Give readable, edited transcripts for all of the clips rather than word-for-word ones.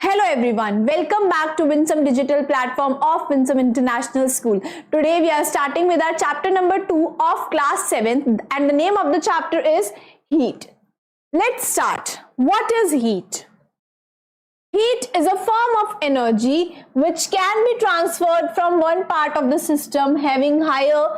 Hello everyone, welcome back to Winsome Digital Platform of Winsome International School. Today we are starting with our chapter number 2 of class 7th and the name of the chapter is Heat. Let's start. What is heat? Heat is a form of energy which can be transferred from one part of the system having higher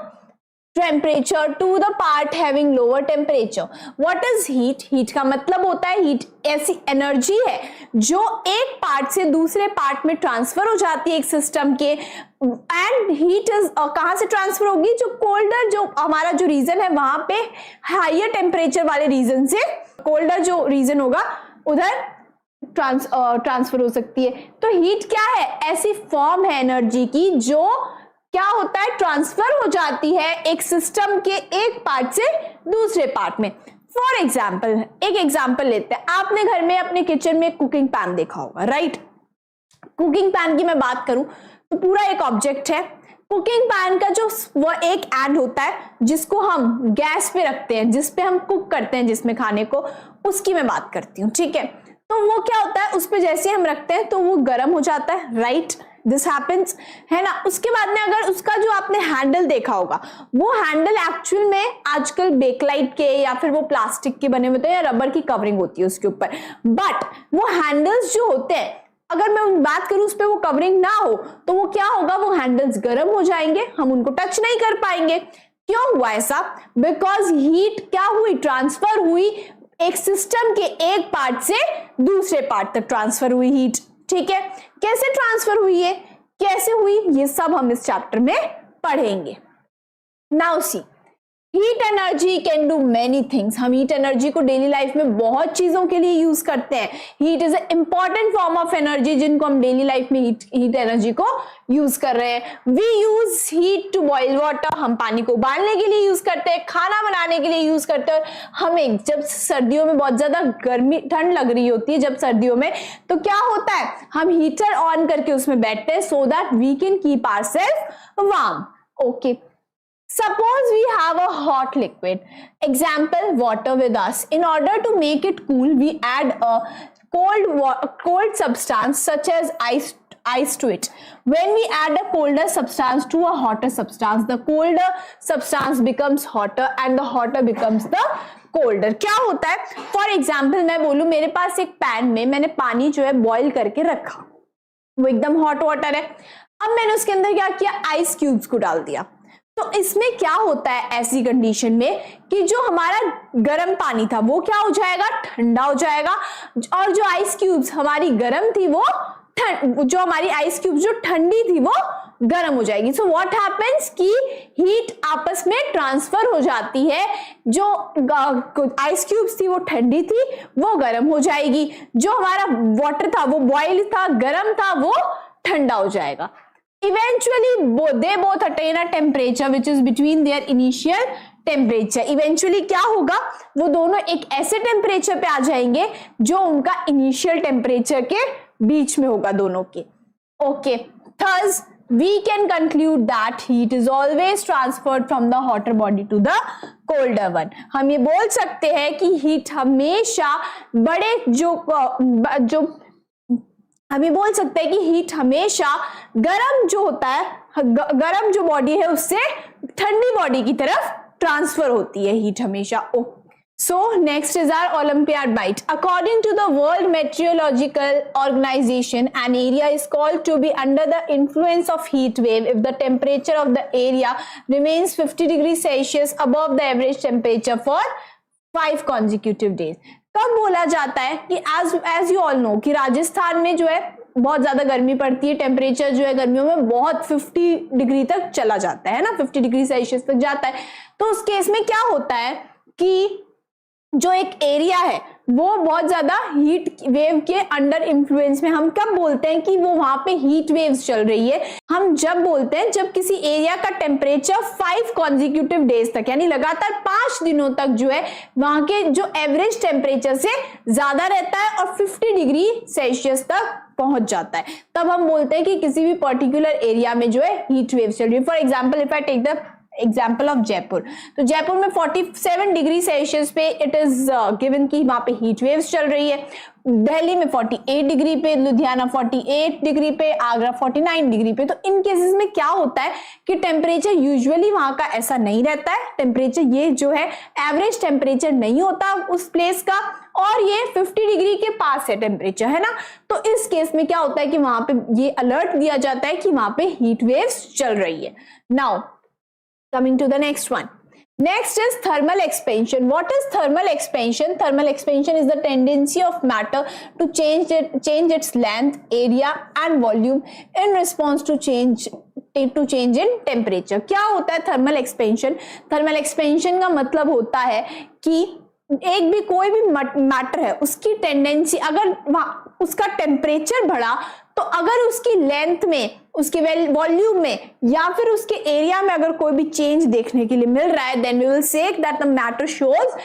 temperature to the part having lower temperature. What is heat? Heat का मतलब होता है heat ऐसी energy है जो एक part से दूसरे पार्ट में ट्रांसफर हो जाती है एक सिस्टम के, एंड हीट इज कहां से ट्रांसफर होगी? जो कोल्डर जो हमारा जो रीजन है वहां पे हायर टेम्परेचर वाले रीजन से कोल्डर जो रीजन होगा उधर ट्रांसफर हो सकती है. तो हीट क्या है? ऐसी फॉर्म है एनर्जी की जो क्या होता है, ट्रांसफर हो जाती है एक सिस्टम के एक पार्ट से दूसरे पार्ट में. फॉर एग्जाम्पल, एक एग्जाम्पल लेते हैं. आपने घर में अपने किचन में कुकिंग पैन देखा होगा, राइट? कुकिंग पैन की मैं बात करूं तो पूरा एक ऑब्जेक्ट है. कुकिंग पैन का जो वो एक एंड होता है जिसको हम गैस पे रखते हैं, जिसपे हम कुक करते हैं जिसमें खाने को, उसकी मैं बात करती हूँ, ठीक है? तो वो क्या होता है, उस पे जैसे हम रखते हैं तो वो गर्म हो जाता है, राइट? दिस हैपेंस, है ना. उसके बाद में अगर उसका जो आपने हैंडल देखा होगा, वो हैंडल एक्चुअल में आजकल बेकलाइट के या फिर वो प्लास्टिक के बने होते हैं या रबर की कवरिंग होती है उसके ऊपर, बट वो हैंडल्स जो होते हैं, अगर मैं बात करूं उस पर वो कवरिंग ना हो तो वो क्या होगा, वो हैंडल्स गर्म हो जाएंगे, हम उनको टच नहीं कर पाएंगे. क्यों हुआ ऐसा? बिकॉज हीट क्या हुई, ट्रांसफर हुई एक सिस्टम के एक पार्ट से दूसरे पार्ट तक ट्रांसफर हुई हीट, ठीक है? कैसे ट्रांसफर हुई है, कैसे हुई, ये सब हम इस चैप्टर में पढ़ेंगे. Now see, heat energy can do many things. हम हीट एनर्जी को डेली लाइफ में बहुत चीजों के लिए यूज करते हैं. Heat is a important form of energy जिनको हम डेली लाइफ में हीट एनर्जी को यूज कर रहे हैं. We use heat to boil water. हम पानी को उबालने के लिए यूज करते हैं, खाना बनाने के लिए यूज करते हैं. हमें जब सर्दियों में बहुत ज्यादा गर्मी ठंड लग रही होती है, जब सर्दियों में, तो क्या होता है, हम हीटर ऑन करके उसमें बैठते हैं so that we can keep ourselves warm. Okay, suppose we have a hot liquid, example water with us. In order to make it cool, we add a cold substance such as ice to it. When we add a colder substance to a hotter substance, the colder substance becomes hotter and the hotter becomes the colder. क्या होता है? For example, मैं बोलूं मेरे पास एक pan में मैंने पानी जो है बॉईल करके रखा, वो एकदम हॉट वाटर है. अब मैंने उसके अंदर क्या किया, आइस क्यूब्स को डाल दिया. तो इसमें क्या होता है ऐसी कंडीशन में कि जो हमारा गर्म पानी था वो क्या हो जाएगा, ठंडा हो जाएगा, और जो आइस क्यूब्स हमारी गर्म थी वो जो हमारी आइस क्यूब्स जो ठंडी थी वो गर्म हो जाएगी. सो व्हाट हैपेंस कि हीट आपस में ट्रांसफर हो जाती है. जो आइस क्यूब्स थी वो ठंडी थी, वो गर्म हो जाएगी. जो हमारा वाटर था वो बॉइल था, गर्म था, वो ठंडा हो जाएगा. Eventually, they both attain a temperature which is between their initial temperature. Eventually क्या होगा, वो दोनों एक ऐसे टेम्परेचर पे आ जाएंगे जो उनका इनिशियल टेम्परेचर के बीच में होगा दोनों के. Okay, thus we can conclude that heat is always transferred from the hotter body to the colder one. हम ये बोल सकते हैं कि हीट हमेशा बड़े हम ये बोल सकते हैं कि हीट हमेशा गरम जो होता है, गरम जो बॉडी है उससे ठंडी बॉडी की तरफ ट्रांसफर होती है हीट हमेशा. So next is our olympiad bite. According to the world meteorological organization, an area is called to be under the influence of heat wave if the temperature of the area remains 50 degree Celsius above the average temperature for 5 consecutive days. कब बोला जाता है कि as you all know कि राजस्थान में जो है बहुत ज्यादा गर्मी पड़ती है, टेम्परेचर जो है गर्मियों में बहुत 50 डिग्री तक चला जाता है ना, 50 डिग्री सेल्सियस तक जाता है. तो उस केस में क्या होता है कि जो एक एरिया है वो बहुत ज्यादा हीट वेव के अंडर इन्फ्लुएंस में, हम कब बोलते हैं कि वो वहां पे हीट वेव्स चल रही है, हम जब बोलते हैं जब किसी एरिया का टेम्परेचर 5 consecutive days तक, यानी लगातार 5 दिनों तक जो है वहां के जो एवरेज टेम्परेचर से ज्यादा रहता है और 50 डिग्री सेल्सियस तक पहुंच जाता है, तब हम बोलते हैं कि किसी भी पर्टिकुलर एरिया में जो है हीट वेव्स चल रही है. For example, if I take the example of Jaipur, तो जयपुर में 47 डिग्री सेल्सियस पे इट इज गिवन कि वहां पे हीट वेव्स चल रही है। दिल्ली में 48 डिग्री पे, लुधियाना 48 डिग्री पे, आगरा 49 डिग्री पे। तो इन केसेस में क्या होता है कि टेम्परेचर यूजुअली वहां का ऐसा नहीं रहता है, टेम्परेचर ये जो है एवरेज टेम्परेचर नहीं होता उस प्लेस का, और ये 50 डिग्री के पास है टेम्परेचर, है ना। तो इस केस में क्या होता है कि वहां पे ये अलर्ट दिया जाता है कि वहां पे हीट वेव्स चल रही है। Now coming to the next one. Next is thermal expansion. What is thermal expansion? Thermal expansion is the tendency of matter to change its length, area and volume in response to change in temperature. क्या होता है thermal expansion? Thermal expansion का मतलब होता है कि एक भी कोई भी मैटर है उसकी टेंडेंसी, अगर उसका टेम्परेचर बढ़ा तो अगर उसकी लेंथ में, उसके वॉल्यूम में या फिर उसके एरिया में अगर कोई भी चेंज देखने के लिए मिल रहा है, then we will say that the matter shows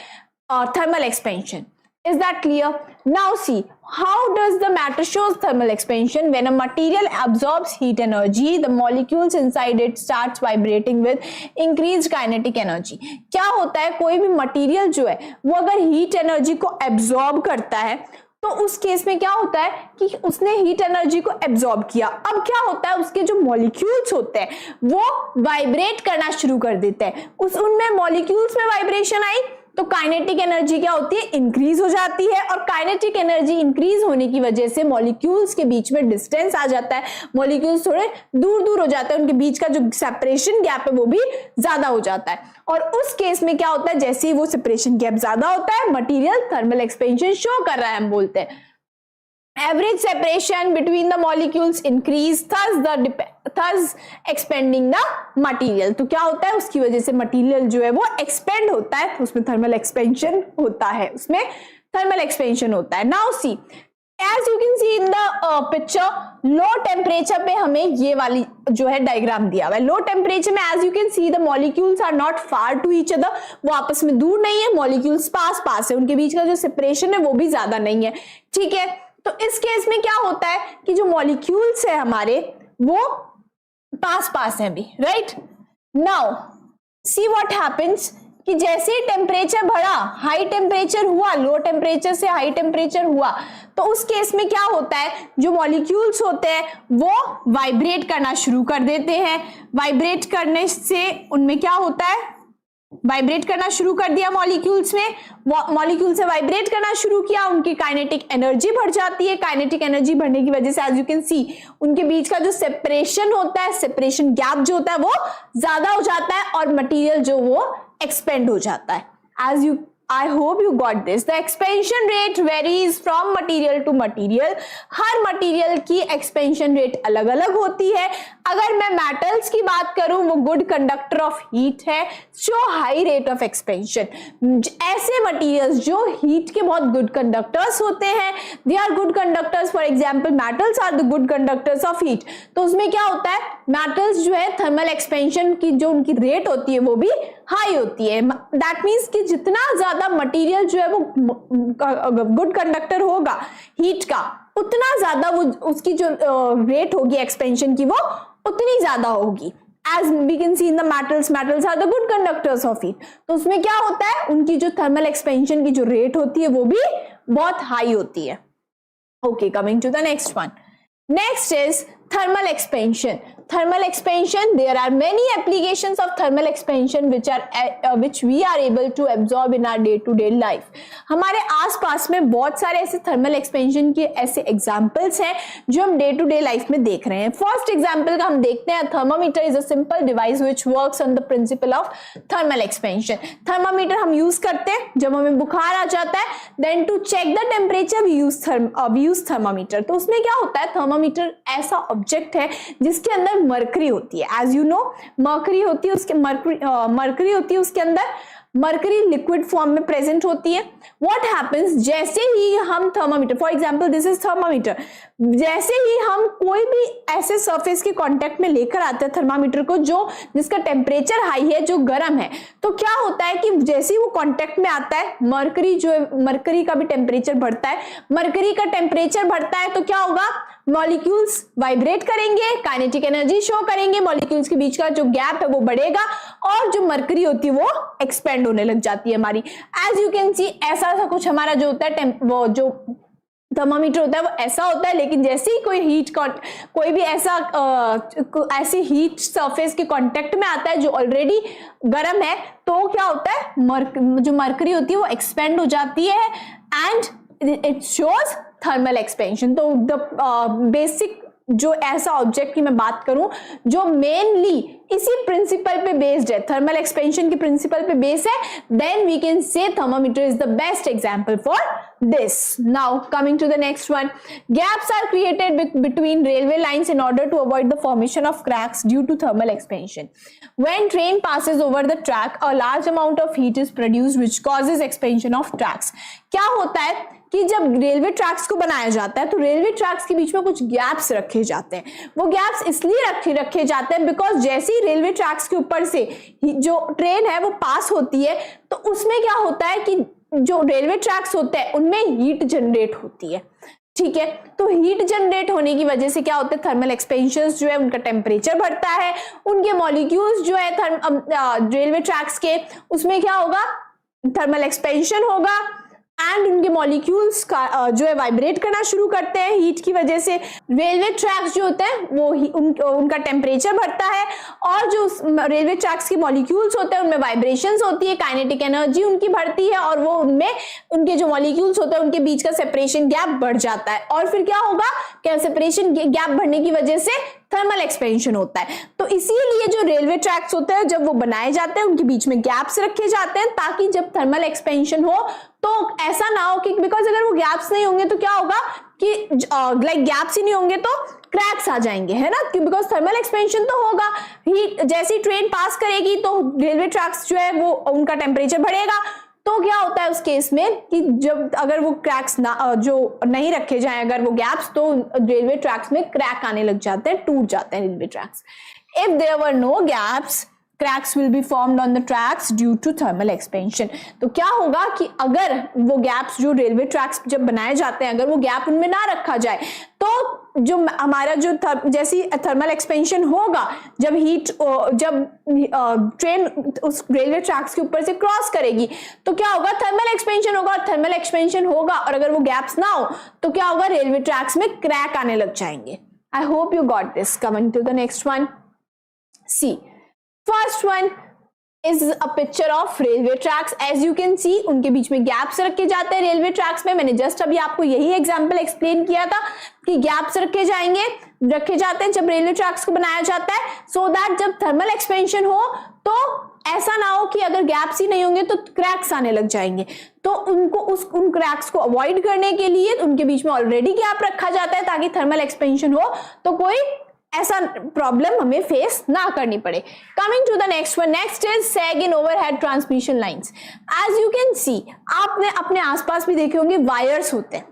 thermal expansion. Is that clear? Now see, how does the matter shows thermal expansion? When a material absorbs heat energy, the molecules inside it starts vibrating with increased kinetic energy. क्या होता है, कोई भी material जो है वो अगर heat energy को एब्जॉर्ब करता है तो उस केस में क्या होता है कि उसने हीट एनर्जी को एब्जॉर्ब किया. अब क्या होता है, उसके जो मॉलिक्यूल्स होते हैं वो वाइब्रेट करना शुरू कर देते हैं. उनमें मॉलिक्यूल्स में वाइब्रेशन आई तो काइनेटिक एनर्जी क्या होती है, इंक्रीज हो जाती है. और काइनेटिक एनर्जी इंक्रीज होने की वजह से मॉलिक्यूल्स के बीच में डिस्टेंस आ जाता है, मॉलिक्यूल्स थोड़े दूर दूर हो जाते हैं, उनके बीच का जो सेपरेशन गैप है वो भी ज्यादा हो जाता है. और उस केस में क्या होता है, जैसे ही वो सेपरेशन गैप ज्यादा होता है मटेरियल थर्मल एक्सपेंशन शो कर रहा है, हम बोलते हैं. Average separation between the molecules increase, thus expanding the material. तो क्या होता है, उसकी वजह से मटेरियल जो है वो एक्सपेंड होता है, उसमें थर्मल एक्सपेंशन होता है, उसमें थर्मल एक्सपेंशन होता है. Now see, as you can see in the picture, low temperature पे हमें ये वाली जो है डायग्राम दिया हुआ है. लो टेम्परेचर में as you can see the molecules are not far to each other, वो आपस में दूर नहीं है, मॉलिक्यूल्स पास पास है, उनके बीच का जो सेपरेशन है वो भी ज्यादा नहीं है. ठीक है, तो इस केस में क्या होता है कि जो मॉलिक्यूल्स है हमारे वो पास पास हैं भी, right. Now see what happens कि जैसे ही टेम्परेचर बढ़ा, हाई टेम्परेचर हुआ, लो टेम्परेचर से हाई टेम्परेचर हुआ, तो उस केस में क्या होता है, जो मॉलिक्यूल्स होते हैं वो वाइब्रेट करना शुरू कर देते हैं. वाइब्रेट करने से उनमें क्या होता है, वाइब्रेट करना शुरू कर दिया मॉलिक्यूल्स में, मॉलिक्यूल से वाइब्रेट करना शुरू किया, उनकी काइनेटिक एनर्जी बढ़ जाती है. काइनेटिक एनर्जी बढ़ने की वजह से एज यू कैन सी उनके बीच का जो सेपरेशन होता है, सेपरेशन गैप जो होता है वो ज्यादा हो जाता है और मटेरियल जो वो एक्सपेंड हो जाता है. As you I hope you got this. The expansion rate varies from material to material. Her material की एक्सपेंशन रेट अलग अलग होती है. अगर मैं मेटल्स की बात करूं, वो गुड कंडक्टर ऑफ हीट है, show high rate of expansion. ऐसे मटेरियल्स जो हीट के बहुत गुड कंडक्टर्स होते हैं, they are good conductors. For example metals are the good conductors of heat. तो उसमें क्या होता है, मेटल्स जो है थर्मल एक्सपेंशन की जो उनकी रेट होती है वो भी हाई होती है. दैट मीन्स कि जितना ज्यादा मटेरियल जो है वो गुड कंडक्टर होगा हीट का, उतना ज्यादा वो उसकी जो रेट होगी एक्सपेंशन की वो उतनी ज्यादा होगी. As we can see in the metals are the good conductors of heat. तो उसमें क्या होता है, उनकी जो थर्मल एक्सपेंशन की जो रेट होती है वो भी बहुत हाई होती है. Okay, coming to the next one. Next is thermal expansion. Thermal expansion, there are many applications of thermal expansion which we are able to absorb in our day to day life. हमारे आसपास में बहुत सारे ऐसे thermal expansion के ऐसे examples हैं जो हम डे टू डे लाइफ में देख रहे हैं. फर्स्ट एग्जांपल का हम देखते हैं, thermometer is a simple device which works on the principle of thermal expansion. Thermometer हम यूज करते हैं जब हमें बुखार आ जाता है, then to check the temperature we use thermometer. तो उसमें क्या होता है, थर्मामीटर ऐसा ऑब्जेक्ट है जिसके अंदर मरकरी होती है. एज यू नो, मरकरी होती है उसके अंदर मरकरी लिक्विड फॉर्म में प्रेजेंट होती है. व्हाट हैपेंस, जैसे ही हम thermometer, for example this is thermometer, जैसे ही हम कोई भी ऐसे सरफेस के कांटेक्ट में लेकर आते हैं थर्मामीटर को जिसका टेम्परेचर हाई है, जो गर्म है, तो क्या होता है कि जैसे ही वो कांटेक्ट में आता है, मरकरी जो है, मरकरी का भी टेम्परेचर बढ़ता है. मरकरी का टेम्परेचर बढ़ता है तो क्या होगा, मॉलिक्यूल्स वाइब्रेट करेंगे, काइनेटिक एनर्जी शो करेंगे, मॉलिक्यूल्स के बीच का जो गैप है वो बढ़ेगा और जो मरकरी होती है वो एक्सपेंड होने लग जाती है हमारी। एज यू कैन सी ऐसा सा कुछ हमारा जो होता है वो जो थर्मामीटर होता है वो ऐसा होता है, लेकिन जैसे ही कोई भी ऐसी हीट सरफेस के कांटेक्ट में आता है जो ऑलरेडी गर्म है, तो क्या होता है जो मरकरी होती है वो एक्सपेंड हो जाती है and it shows thermal expansion. तो द बेसिक जो ऐसा ऑब्जेक्ट की मैं बात करूं जो मेनली इसी प्रिंसिपल पे बेस्ड है, थर्मल एक्सपेंशन के प्रिंसिपल पे बेस्ड है, then we can say thermometer is the best example for this. Now coming to the next one, gaps are created between railway lines in order to avoid the formation of cracks due to thermal expansion. When train passes over the track, a large amount of heat is produced which causes expansion of tracks. क्या होता है कि जब railway tracks को बनाया जाता है तो रेलवे ट्रैक्स के बीच में कुछ गैप्स रखे जाते हैं। वो गैप्स इसलिए रखे जाते हैं बिकॉज जैसे ही रेलवे ट्रैक्स के ऊपर से जो ट्रेन है वो पास होती है तो उसमें क्या होता है कि जो रेलवे ट्रैक्स होते हैं उनमें हीट जनरेट होती है, ठीक है। तो हीट जनरेट होने की वजह से क्या होता है, थर्मल एक्सपेंशन जो है उनका टेम्परेचर बढ़ता है, उनके मॉलिक्यूल्स जो है रेलवे ट्रैक्स के उसमें क्या होगा, थर्मल एक्सपेंशन होगा एंड उनके मॉलिक्यूल्स का जो है वाइब्रेट करना शुरू करते हैं हीट की वजह से। रेलवे ट्रैक्स जो होते हैं वो उनका टेम्परेचर बढ़ता है और जो रेलवे ट्रैक्स के मॉलिक्यूल्स होते हैं उनमें वाइब्रेशंस होती है, काइनेटिक एनर्जी उनकी बढ़ती है और वो उनमें उनके जो मॉलिक्यूल्स होते हैं उनके बीच का सेपरेशन गैप बढ़ जाता है और फिर क्या होगा, क्या सेपरेशन गैप बढ़ने की वजह से थर्मल एक्सपेंशन होता है। तो इसीलिए जो रेलवे ट्रैक्स होते हैं जब वो बनाए जाते हैं उनके बीच में गैप्स रखे जाते हैं ताकि जब थर्मल एक्सपेंशन हो तो ऐसा ना हो कि बिकॉज अगर वो गैप्स नहीं होंगे तो क्या होगा कि लाइक गैप्स ही नहीं होंगे तो क्रैक्स आ जाएंगे, है ना, बिकॉज थर्मल एक्सपेंशन तो होगा ही, जैसी ट्रेन पास करेगी तो रेलवे ट्रैक्स जो है वो उनका टेम्परेचर बढ़ेगा। तो क्या होता है उस केस में कि जब अगर वो क्रैक्स ना जो नहीं रखे जाएं अगर वो गैप्स, तो रेलवे ट्रैक्स में क्रैक आने लग जाते हैं, टूट जाते हैं railway tracks. If there were no gaps cracks will be formed on the tracks due to thermal expansion। तो क्या होगा कि अगर वो गैप्स जो रेलवे ट्रैक्स जब बनाए जाते हैं अगर वो गैप उनमें ना रखा जाए तो जो हमारा जो जैसी थर्मल एक्सपेंशन होगा जब ट्रेन उस रेलवे ट्रैक्स के ऊपर से क्रॉस करेगी तो क्या होगा, थर्मल एक्सपेंशन होगा और थर्मल एक्सपेंशन होगा और अगर वो गैप्स ना हो तो क्या होगा, रेलवे ट्रैक्स में क्रैक आने लग जाएंगे। I hope you got this. Coming to the next one, see first one is a picture of railway tracks। as you can see उनके बीच में गैप्स रखे जाते हैं रेलवे ट्रैक्स में। मैंने जस्ट अभी आपको यही एग्जांपल एक्सप्लेन किया था कि गैप्स रखे जाते हैं जब रेलवे ट्रैक्स को बनाया जाता है सो दैट जब थर्मल एक्सपेंशन हो तो ऐसा ना हो कि अगर गैप्स ही नहीं होंगे तो क्रैक्स आने लग जाएंगे। तो उन क्रैक्स को अवॉइड करने के लिए उनके बीच में ऑलरेडी गैप रखा जाता है ताकि थर्मल एक्सपेंशन हो तो कोई ऐसा प्रॉब्लम हमें फेस ना करनी पड़े। Coming to the next one, next is sag in overhead transmission lines. As you can see आपने अपने आसपास भी देखे होंगे वायर्स होते हैं,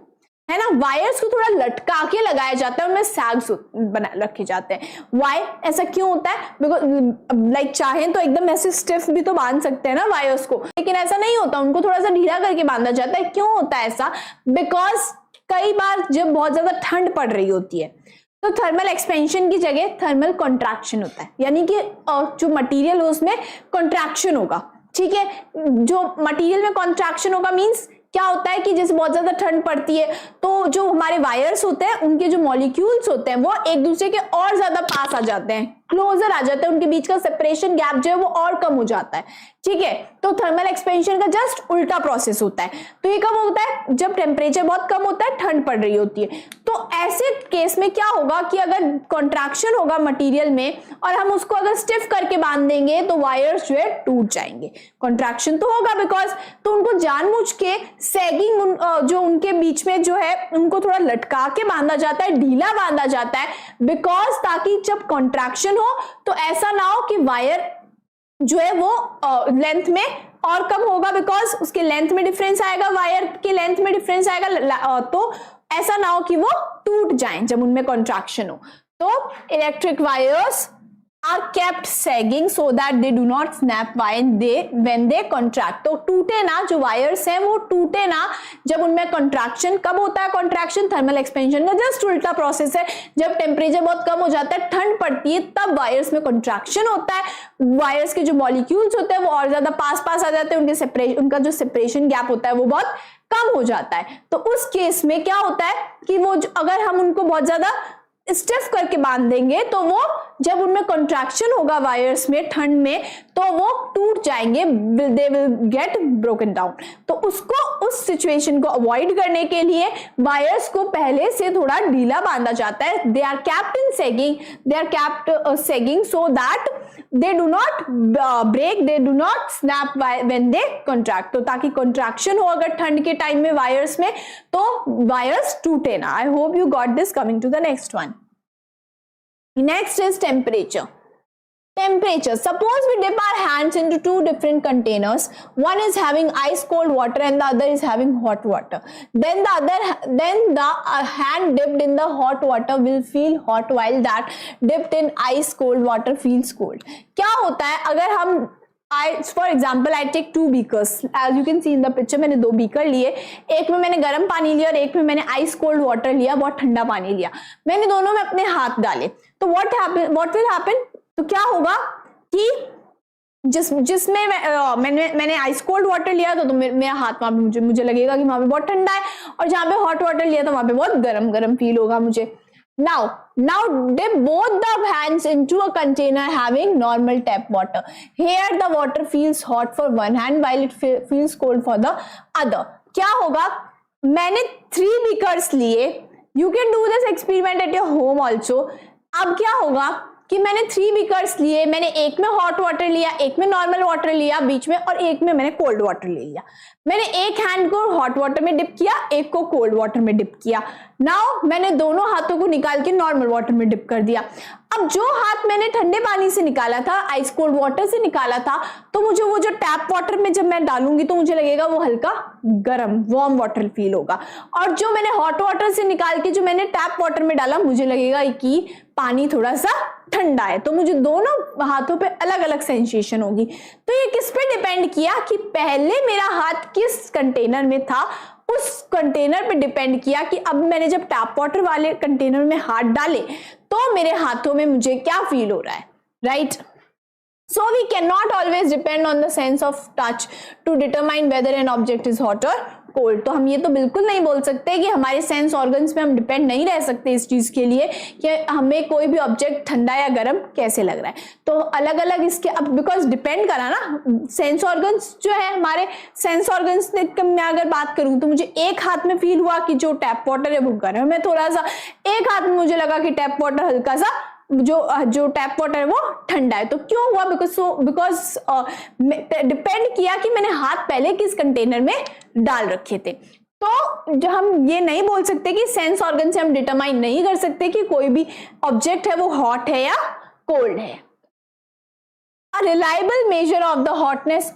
है ना, वायर्स को थोड़ा लटका के लगाया जाता है, उनमें सैग्स बना रखे जाते हैं। वाई ऐसा क्यों होता है, बिकॉज लाइक चाहें तो एकदम ऐसे स्टिफ भी तो बांध सकते हैं ना वायर्स को, लेकिन ऐसा नहीं होता, उनको थोड़ा सा ढीला करके बांधा जाता है। क्यों होता है ऐसा, बिकॉज कई बार जब बहुत ज्यादा ठंड पड़ रही होती है तो थर्मल एक्सपेंशन की जगह थर्मल कॉन्ट्रैक्शन होता है, यानी कि जो मटेरियल हो उसमें कॉन्ट्रैक्शन होगा, ठीक है। जो मटेरियल में कॉन्ट्रैक्शन होगा मींस क्या होता है कि जैसे बहुत ज्यादा ठंड पड़ती है तो जो हमारे वायर्स होते हैं उनके जो मॉलिक्यूल्स होते हैं वो एक दूसरे के और ज्यादा पास आ जाते हैं, क्लोजर आ जाते हैं, उनके बीच का सेपरेशन गैप जो है वो और कम हो जाता है, ठीक है। तो थर्मल एक्सपेंशन का जस्ट उल्टा प्रोसेस होता है। तो ये कब होता है, जब टेम्परेचर बहुत कम होता है, ठंड पड़ रही होती है। तो ऐसे केस में क्या होगा कि अगर कॉन्ट्रैक्शन होगा मटेरियल में और हम उसको अगर स्टिफ करके बांध देंगे तो वायर्स जो है टूट जाएंगे। कॉन्ट्रैक्शन तो होगा बिकॉज, तो उनको जानबूझ के सैगिंग जो उनके बीच में जो है उनको थोड़ा लटका के बांधा जाता है, ढीला बांधा जाता है, बिकॉज ताकि जब कॉन्ट्रैक्शन हो तो ऐसा ना हो कि वायर जो है वो लेंथ में और कम होगा, बिकॉज उसके लेंथ में डिफरेंस आएगा, वायर के लेंथ में डिफरेंस आएगा, तो ऐसा ना हो कि वो टूट जाएं जब उनमें कॉन्ट्रैक्शन हो। तो electric wires are kept sagging so that they do not snap when they contract. तो टूटे ना, जो वायर्स हैं वो टूटे ना जब उनमें कंट्रैक्शन, कब होता है कंट्रैक्शन? थर्मल एक्सपेंशन का जस्ट उल्टा प्रोसेस है। जब टेम्परेचर बहुत कम हो जाता है, ठंड पड़ती है, तब वायर्स में कंट्रैक्शन होता है। वायर्स के जो मॉलिक्यूल्स होते हैं वो और ज्यादा पास आ जाते हैं, उनका जो सेपरेशन गैप होता है वो बहुत कम हो जाता है। तो उस केस में क्या होता है कि वो अगर हम उनको बहुत ज्यादा स्टिफ करके बांध देंगे तो वो जब उनमें कंट्रैक्शन होगा वायर्स में ठंड में, तो वो टूट जाएंगे, they will get broken down. तो उसको, उस सिचुएशन को अवॉइड करने के लिए वायर्स को पहले से थोड़ा ढीला बांधा जाता है। They are kept in sagging, they are kept sagging so that they do not break, they do not snap when they contract. तो ताकि कंट्रैक्शन हो अगर ठंड के टाइम में वायर्स में, तो वायर्स टूटे ना। I hope you got this. Coming to the next one. Next is temperature. Temperature. Suppose we dip our hands into two different containers. One is having ice cold water and the other is having hot water. Then the hand dipped in the hot water will feel hot while that dipped in ice cold water feels cold. क्या होता है अगर हम for example I take two beakers, as you can see in the picture. मैंने दो beaker लिए, एक में मैंने गर्म पानी लिया और एक में मैंने आइस कोल्ड वाटर लिया, बहुत ठंडा पानी लिया। मैंने दोनों में अपने हाथ डाले, तो what will happen? तो क्या होगा कि जिसमें मैंने आइस कोल्ड वाटर लिया तो मेरा हाथ वहां पे मुझे लगेगा कि वहां पे बहुत ठंडा है, और जहां पे हॉट वाटर लिया तो वहां पे बहुत गर्म फील होगा मुझे। Now dip both the hands into a container having normal tap water. Here the water feels hot for one hand while it feels cold for the other. क्या होगा? मैंने 3 beakers लिए. You can do this experiment at your home also. अब क्या होगा कि मैंने 3 beakers लिए, मैंने एक में हॉट वाटर लिया, एक में नॉर्मल वाटर लिया बीच में, और एक में मैंने कोल्ड वाटर ले लिया। मैंने एक हैंड को हॉट वाटर में डिप किया, एक को कोल्ड वाटर में डिप किया। नाउ मैंने दोनों हाथों को निकाल के नॉर्मल वाटर में डिप कर दिया। अब जो हाथ मैंने ठंडे पानी से निकाला था, आइस कोल्ड वाटर से निकाला था, तो मुझे वो जो टैप वाटर में जब मैं डालूंगी तो मुझे लगेगा वो हल्का गर्म वार्म वाटर फील होगा, और जो मैंने हॉट वाटर से निकाल के जो मैंने टैप वाटर में डाला, मुझे लगेगा कि पानी थोड़ा सा ठंडा है। तो मुझे दोनों हाथों पे अलग अलग सेंसेशन होगी। तो ये किस पे डिपेंड किया कि पहले मेरा हाथ किस कंटेनर में था, उस कंटेनर पे डिपेंड किया कि अब मैंने जब टैप वाटर वाले कंटेनर में हाथ डाले तो मेरे हाथों में मुझे क्या फील हो रहा है, right? So we cannot always depend on the sense of touch to determine whether an object is hot or cold. तो हम ये तो बिल्कुल नहीं बोल सकते कि हमारे सेंस ऑर्गन्स पे हम डिपेंड नहीं रह सकते इस चीज के लिए कि हमें कोई भी ऑब्जेक्ट ठंडा या गर्म कैसे लग रहा है। तो अलग अलग इसके, अब बिकॉज डिपेंड करा ना सेंस ऑर्गन्स जो है हमारे, सेंस ऑर्गन्स में अगर बात करूं तो मुझे एक हाथ में फील हुआ कि जो टैप वाटर है वो गर्म है थोड़ा सा, एक हाथ में मुझे लगा कि टैप वाटर हल्का सा, जो टैप वाटर है वो ठंडा है। तो क्यों हुआ? बिकॉज डिपेंड किया कि मैंने हाथ पहले किस कंटेनर में डाल रखे थे। तो हम ये नहीं बोल सकते कि सेंस ऑर्गन से हम डिटरमाइन नहीं कर सकते कि कोई भी ऑब्जेक्ट है वो हॉट है या कोल्ड है। A reliable measure of the hotness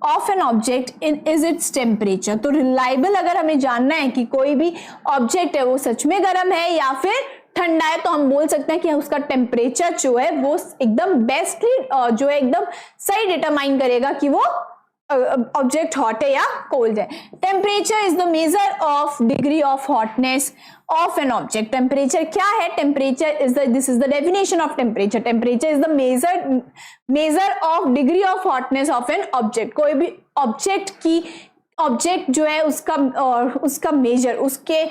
of an object is its temperature. तो reliable अगर हमें जानना है कि कोई भी ऑब्जेक्ट है वो सच में गर्म है या फिर ठंडा है, तो हम बोल सकते हैं कि उसका टेम्परेचर जो है वो एकदम बेस्टली जो है एकदम सही डिटरमाइन करेगा कि वो ऑब्जेक्ट हॉट है या कोल्ड है। Temperature is the measure of degree of hotness of an object. Temperature क्या है? Temperature is this is the definition of temperature. Temperature is the measure of degree of hotness of an object. कोई भी object जो है उसका major, उसके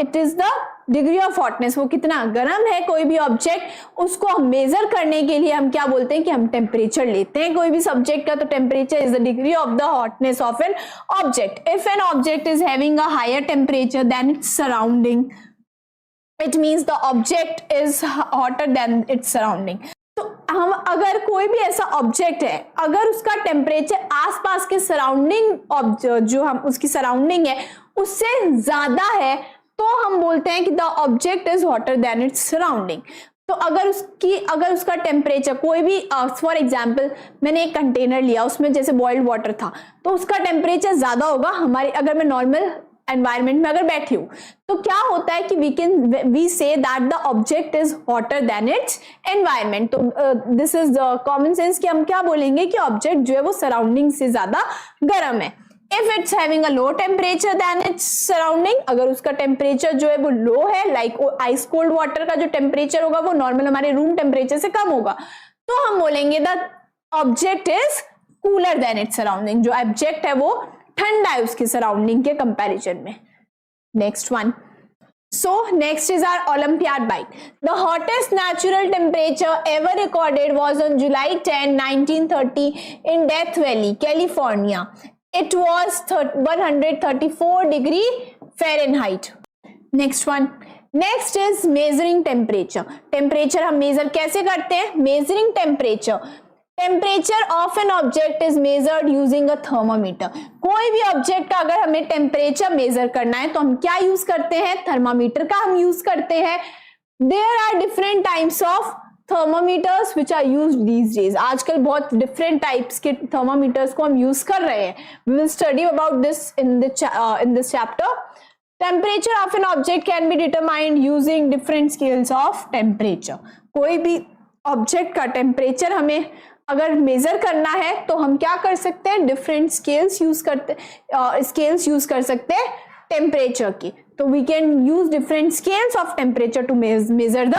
it is the degree of hotness, वो कितना गर्म है कोई भी ऑब्जेक्ट, उसको हम मेजर करने के लिए हम क्या बोलते हैं कि हम टेम्परेचर लेते हैं कोई भी सब्जेक्ट का। तो temperature is the degree of the hotness of an object. If an object is having a higher temperature than its surrounding, it means the object is hotter than its surrounding. तो हम अगर कोई भी ऐसा object है, अगर उसका temperature आसपास के सराउंडिंग जो हम उसकी सराउंडिंग है उससे ज्यादा है, तो हम बोलते हैं कि the object is hotter than its surrounding. तो अगर उसका टेम्परेचर कोई भी, फॉर एग्जांपल मैंने एक कंटेनर लिया, उसमें जैसे बॉइल्ड वाटर था, तो उसका टेम्परेचर ज्यादा होगा हमारे, अगर मैं नॉर्मल एनवायरमेंट में अगर बैठी हूँ तो क्या होता है कि we say that the object is hotter than its environment. तो this is the common sense कि हम क्या बोलेंगे कि ऑब्जेक्ट जो है वो सराउंडिंग से ज्यादा गर्म है। If it's having a low temperature than its surrounding, अगर उसका टेम्परेचर जो है वो लो है, लाइक आइस कोल्ड वाटर का जो टेम्परेचर होगा वो नॉर्मल हमारे रूम टेम्परेचर से कम होगा, तो हम बोलेंगे the object is cooler than its surrounding, जो ऑब्जेक्ट है वो ठंडा है उसकी सराउंडिंग के कंपैरिजन में। Next one, so next is our Olympiad bite. The hottest natural temperature ever recorded was on July 10, 1930 in Death Valley, California. It was 134 degree Fahrenheit. Next one. Next is measuring temperature. Temperature हम measure कैसे करते हैं? Measuring temperature. Temperature of an object is measured using a thermometer. कोई भी object का अगर हमें temperature measure करना है तो हम क्या यूज करते हैं? थर्मामीटर का हम यूज करते हैं। There are different types of thermometers which are used these days. आजकल बहुत डिफरेंट टाइप्स के थर्मामीटर्स को हम यूज कर रहे हैं। We will study about this in this chapter. Temperature of an object can be determined using different scales of temperature. कोई भी ऑब्जेक्ट का टेम्परेचर हमें अगर मेजर करना है तो हम क्या कर सकते हैं? डिफरेंट स्केल्स यूज कर सकते हैं टेम्परेचर की। तो we can use different scales of temperature to measure the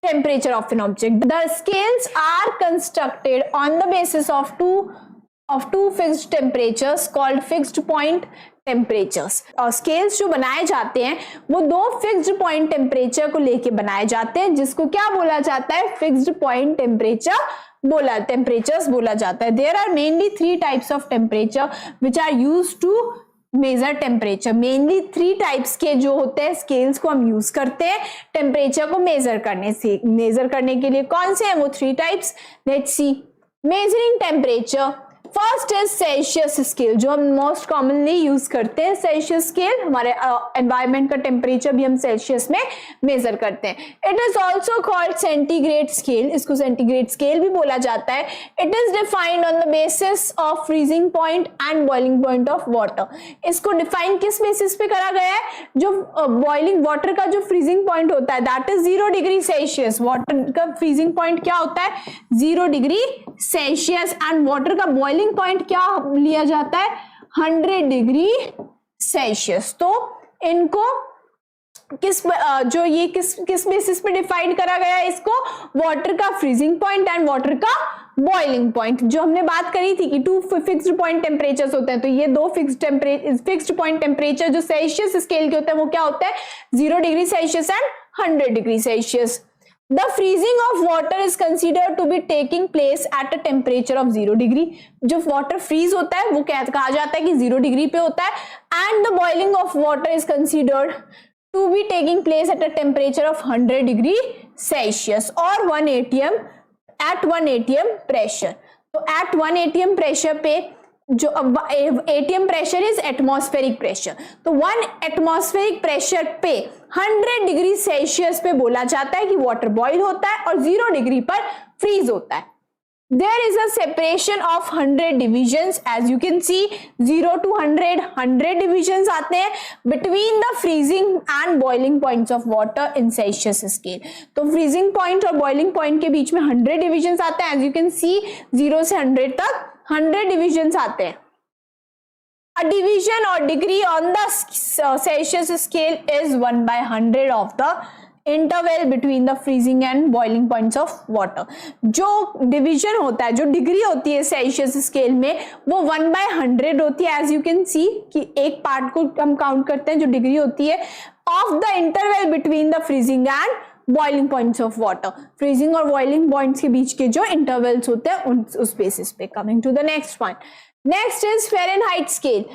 temperature of an object. The scales are constructed on the basis of two fixed temperatures called fixed point temperatures. Scales जो बनाए जाते हैं वो दो fixed point temperature को लेके बनाए जाते हैं, जिसको क्या बोला जाता है? फिक्स्ड पॉइंट टेम्परेचर्स बोला जाता है। There are mainly 3 types of temperature which are used to measure temperature. Mainly 3 types के जो होते हैं स्केल्स को हम यूज करते हैं टेम्परेचर को मेजर करने के लिए। कौन से हैं वो 3 types? Let's see. Measuring temperature, first is Celsius scale, जो हम मोस्ट कॉमनली यूज करते हैं। सेल्सियस स्केल, हमारे एनवायरमेंट का टेम्परेचर भी हम सेल्सियस में मेजर करते हैं। It is also called centigrade scale, इसको सेंटीग्रेड स्केल भी बोला जाता है। It is defined on the basis of freezing point and boiling point of water. इसको डिफाइन किस बेसिस पे करा गया है? जो बॉइलिंग वाटर का जो फ्रीजिंग पॉइंट होता है that is 0 degree Celsius. Water का फ्रीजिंग पॉइंट क्या होता है? 0 डिग्री सेल्सियस। एंड वाटर का बॉइलिंग पॉइंट क्या लिया जाता है? 100 डिग्री सेल्सियस। तो इनको किस बेसिस पे डिफाइन करा गया है? इसको वाटर का फ्रीजिंग पॉइंट एंड वाटर का बॉइलिंग पॉइंट। जो हमने बात करी थी कि 2 फिक्स्ड पॉइंट टेम्परेचर्स होते हैं, तो ये 2 फिक्स्ड पॉइंट टेम्परेचर जो सेल्सियस स्केल के होते हैं वो क्या होता है? 0 degree Celsius and 100 degree Celsius. The freezing of water is considered to be taking place at a temperature of 0 degree. जो water freeze होता है वो कहा जाता है कि 0 डिग्री पे होता है। And the boiling of water is considered to be taking place at a temperature of 100 degree Celsius or 1 atm at 1 atm pressure. तो at 1 atm pressure पे जो ATM pressure is atmospheric pressure, तो 1 atmospheric pressure पे 100 degree Celsius पे बोला जाता है कि वाटर बॉईल होता है और 0 डिग्री पर फ्रीज होता है। There is a separation of 100 divisions, as you can see 0 to 100 divisions आते हैं between the freezing and boiling points of water in Celsius scale. तो फ्रीजिंग पॉइंट और बॉइलिंग पॉइंट के बीच में 100 डिविजन्स आते हैं। एज यू कैन सी 0 से 100 तक 100 डिविजन्स आते हैं। A division or degree on the Celsius scale is 1/100 of the interval between the freezing and boiling points of water. जो डिवीजन होता है, जो डिग्री होती है सेल्सियस स्केल में, वो 1/100 होती है। एज यू कैन सी कि एक पार्ट को हम काउंट करते हैं जो डिग्री होती है of the interval between the freezing and boiling points of water. Freezing और बॉइलिंग पॉइंट्स के बीच के जो इंटरवल्स होते हैं उस बेसिस पे। Coming to the next one, next is Fahrenheit scale.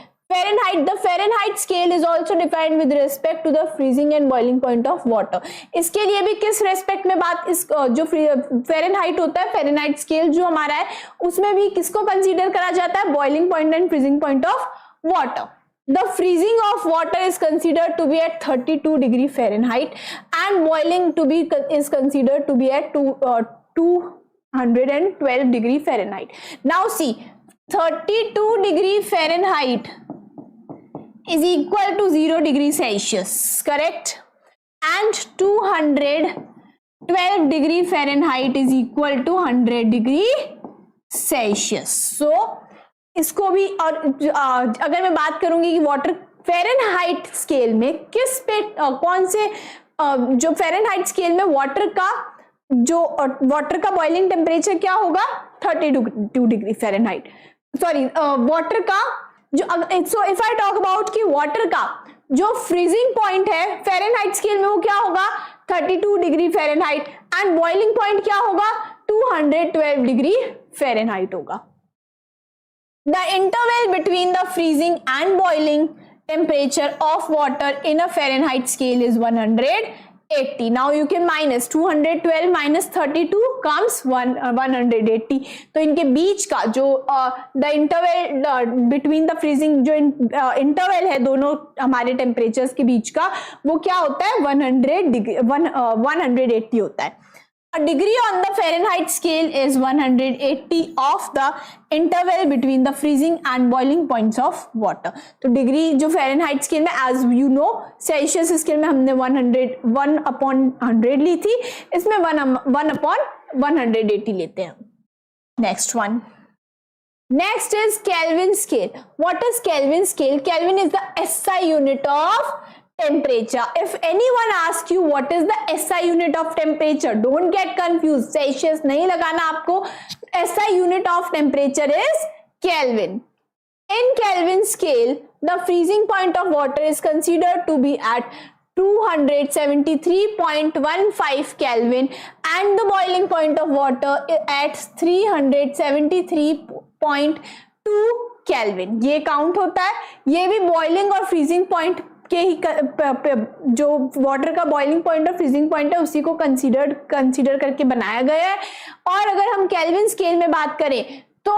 The Fahrenheit scale is also defined with respect to the freezing and boiling point of water. इसके लिए भी किस रेस्पेक्ट में बात, इस जो Fahrenheit होता है, Fahrenheit scale जो हमारा है, उसमें भी किसको कंसीडर करा जाता है? Boiling point and freezing point of water. The freezing of water is considered to be at 32 degree Fahrenheit and boiling is considered to be at 212 degree Fahrenheit. Now see, 32 degree Fahrenheit is equal to 0 degree Celsius, correct? And 212 degree Fahrenheit is equal to 100 degree Celsius. So इसको भी, और अगर मैं बात करूंगी कि water Fahrenheit scale में किस पे कौन से जो फ़ारेनहाइट स्केल में वाटर का बॉइलिंग टेम्परेचर क्या होगा 32 डिग्री फ़ारेनहाइट, सॉरी वाटर का जो, so if I talk about कि वाटर का जो फ्रीजिंग पॉइंट है फ़ारेनहाइट स्केल में वो क्या होगा 32 degree Fahrenheit, and boiling point क्या होगा 212 डिग्री फ़ारेनहाइट होगा. The interval between the freezing and boiling temperature of water in a Fahrenheit scale is 180. Now you can minus 212 minus 32 comes 180. तो इनके बीच का जो the interval between the freezing जो interval है दोनों हमारे temperatures के बीच का वो क्या होता है 180 होता है. A degree on the Fahrenheit scale is 180 of the interval between the freezing and boiling points of water. तो डिग्री जो Fahrenheit scale में as you know Celsius scale में हमने 1/100 ली थी, इसमें 1/180 लेते हैं. Next one. Next is Kelvin scale. What is Kelvin scale? Kelvin is the SI unit of temperature. If anyone asks you what is the SI unit of temperature, don't get confused. Celsius नहीं लगाना आपको. SI unit of temperature is Kelvin. In Kelvin scale, the freezing point of water is considered to be at 273.15 Kelvin and the boiling point of water at 373.2 Kelvin. ये count होता है. ये भी boiling और freezing point के ही जो water का boiling point और फ्रीजिंग पॉइंट है उसी को कंसीडर करके बनाया गया है. और अगर हम केल्विन स्केल में बात करें तो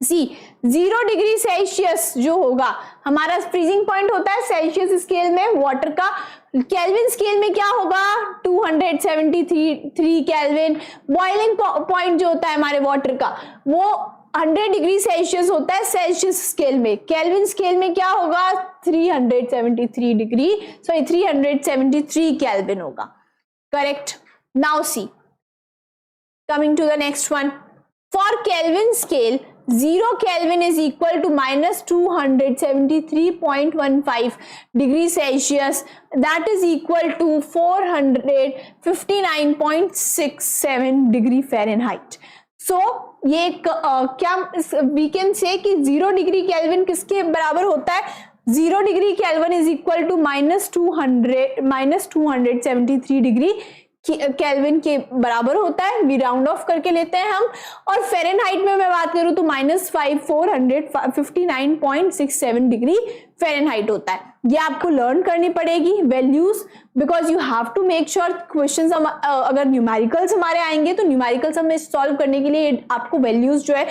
सी 0 डिग्री सेल्सियस जो होगा हमारा फ्रीजिंग पॉइंट होता है सेल्सियस स्केल में वाटर का. केल्विन स्केल में क्या होगा 273 केल्विन. बॉइलिंग पॉइंट जो होता है हमारे वाटर का वो 100 डिग्री सेल्सियस होता है सेल्सियस स्केल में. केल्विन स्केल में क्या होगा 373 केल्विन होगा. Correct. Now see coming to the next one. For Kelvin scale 0 Kelvin is equal to minus 273.15 degree Celsius, that is equal to 459.67 degree Fahrenheit. So ये क्या we can say कि 0 degree kelvin किसके बराबर होता है 0 degree Kelvin is equal to -273 degree Kelvin के बराबर होता है. वी राउंड ऑफ करके लेते हैं हम. और फ़ारेनहाइट में मैं बात करूं तो -459.67 डिग्री फ़ारेनहाइट होता है. ये आपको लर्न करनी पड़ेगी values because you have to make sure questions. अगर न्यूमेरिकल्स हमारे आएंगे तो न्यूमेरिकल्स हमें सॉल्व करने के लिए आपको वैल्यूज जो है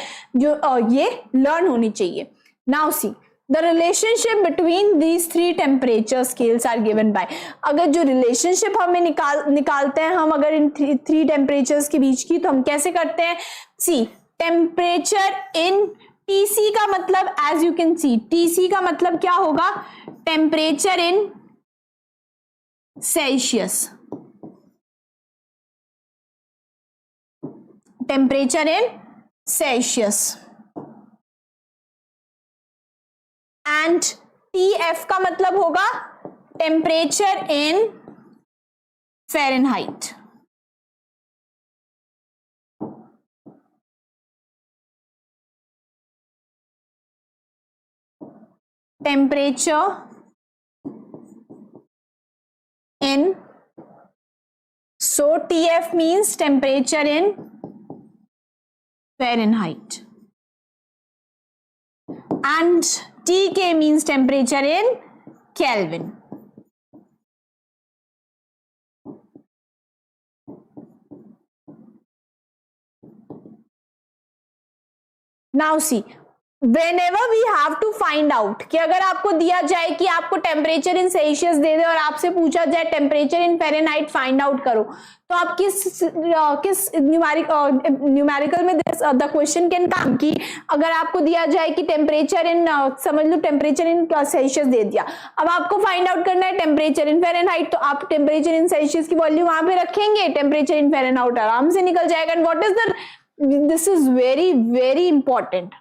ये लर्न होनी चाहिए. Now see the relationship between these three temperature scales are given by. अगर जो रिलेशनशिप हमें निकालते हैं हम अगर इन थ्री टेम्परेचर्स के बीच की तो हम कैसे करते हैं. सी टेम्परेचर इन TC का मतलब as you can see TC का मतलब क्या होगा temperature in Celsius. Temperature in Celsius and TF का मतलब होगा temperature in Fahrenheit. Temperature in so TF means temperature in Fahrenheit and TK means temperature in Kelvin. Now see whenever we have to find out कि अगर आपको दिया जाए कि आपको टेम्परेचर इन सेल्सियस दे दे और आपसे पूछा जाए temperature in Fahrenheit find out करो, तो आप किस न्यूमेरिकल में द क्वेश्चन कैन कम कि अगर आपको दिया जाए कि टेम्परेचर इन समझ लो टेम्परेचर इन सेल्सियस दे दिया, अब आपको फाइंड आउट करना है टेम्परेचर इन फ़ारेनहाइट, तो आप टेम्परेचर इन सेल्सियस की वैल्यू वहां पे रखेंगे, टेम्परेचर इन फ़ारेनहाइट आराम से निकल जाएगा। And what is the, this is very very important,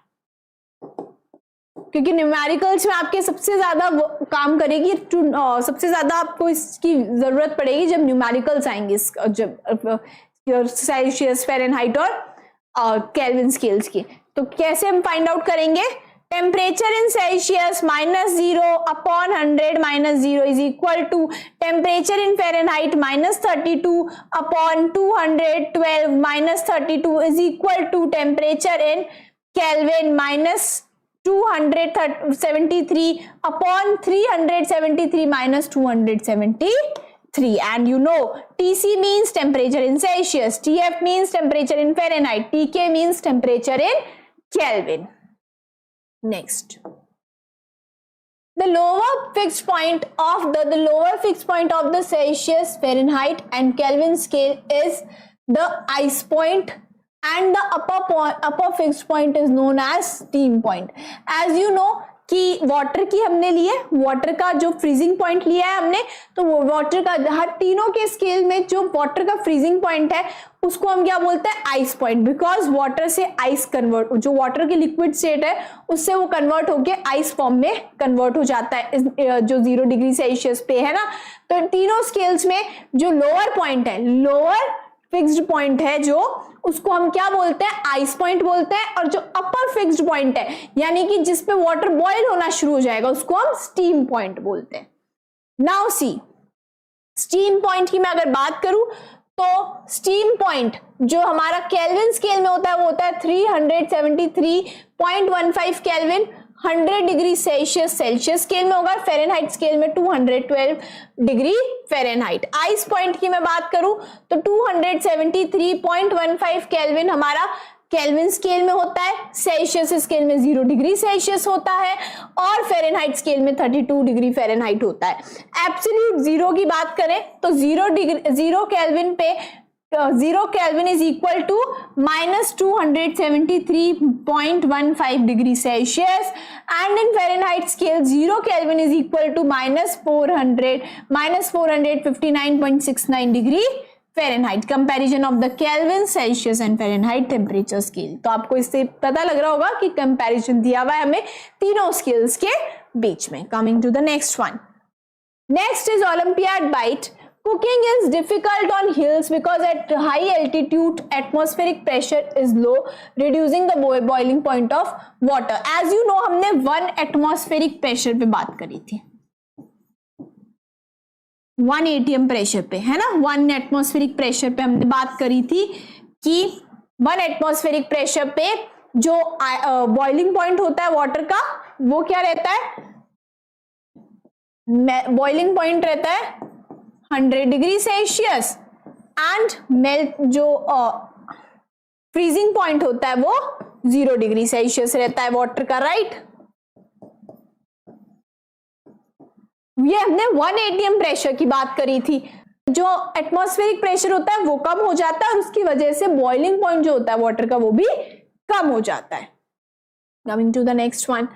क्योंकि न्यूमेरिकल्स में आपके सबसे ज्यादा काम करेगी, सबसे ज्यादा आपको इसकी जरूरत पड़ेगी जब न्यूमेरिकल्स आएंगे, जब सेल्सियस फ़ारेनहाइट और केल्विन स्केल्स की। तो कैसे हम फाइंड आउट करेंगे? Temperature in Celsius -0 upon 100 -0 is equal to temperature in Fahrenheit -32 upon 212 -32 is equal to temperature in Kelvin -273 upon 373 minus 273, and you know TC means temperature in Celsius, TF means temperature in Fahrenheit, TK means temperature in Kelvin. Next, the lower fixed point of the Celsius, Fahrenheit and Kelvin scale is the ice point, and the upper fixed point is known as steam point. As you know कि water की हमने लिए, water का जो freezing point लिया है हमने, तो वो वाटर का हर तीनों के स्केल में जो वाटर का फ्रीजिंग पॉइंट है उसको हम क्या बोलते हैं? आइस पॉइंट, बिकॉज वाटर से आइस कन्वर्ट, जो वाटर की लिक्विड स्टेट है उससे वो कन्वर्ट होके आइस फॉर्म में कन्वर्ट हो जाता है, जो 0 डिग्री सेल्सियस पे है ना। तो तीनों स्केल्स में जो लोअर पॉइंट है, लोअर फिक्स्ड पॉइंट है जो, उसको हम क्या बोलते हैं? आइस पॉइंट बोलते हैं। और जो अपर फिक्स्ड पॉइंट है, यानी कि जिसपे वाटर बॉईल होना शुरू हो जाएगा, उसको हम स्टीम पॉइंट बोलते हैं। नाउ सी, स्टीम पॉइंट की मैं अगर बात करूं तो स्टीम पॉइंट जो हमारा केल्विन स्केल में होता है वो होता है 373.15 केल्विन, 100 डिग्री सेल्सियस स्केल में होगा, फ़ारेनहाइट स्केल में 212 डिग्री फ़ारेनहाइट। आइस पॉइंट की मैं बात करूं तो 273.15 केल्विन हमारा केल्विन स्केल में होता है, सेल्सियस स्केल में 0 डिग्री सेल्सियस होता है, और फ़ारेनहाइट स्केल में 32 डिग्री फ़ारेनहाइट होता है। एब्सोल्यूट जीरो की बात करें तो 0 केल्विन पे 0 Kelvin is equal to -273.15 degree Celsius, and in Fahrenheit scale 0 Kelvin is equal to -459.69 degree Fahrenheit. Comparison of the Kelvin, Celsius and Fahrenheit temperature scale. तो आपको इससे पता लग रहा होगा कि कंपैरिजन दिया हुआ है हमें तीनों स्केल्स के बीच में। Coming to the next one. Next is Olympiad bite. Cooking is difficult on hills because at high altitude atmospheric pressure is low, reducing the boiling point of water. As you know, हमने 1 atmospheric pressure पे बात करी थी, 1 atm pressure पे, है ना। 1 atmospheric pressure पे हमने बात करी थी कि 1 atmospheric pressure पे जो बॉइलिंग पॉइंट होता है वाटर का, वो क्या रहता है? बॉइलिंग पॉइंट रहता है 100 डिग्री सेल्सियस, एंड मेल्ट जो फ्रीजिंग पॉइंट होता है वो 0 डिग्री सेल्सियस रहता है वाटर का, राइट। ये हमने 1 atm प्रेशर की बात करी थी। जो एटमॉस्फेरिक प्रेशर होता है वो कम हो जाता है और उसकी वजह से बॉइलिंग पॉइंट जो होता है वाटर का वो भी कम हो जाता है। Coming to the next one,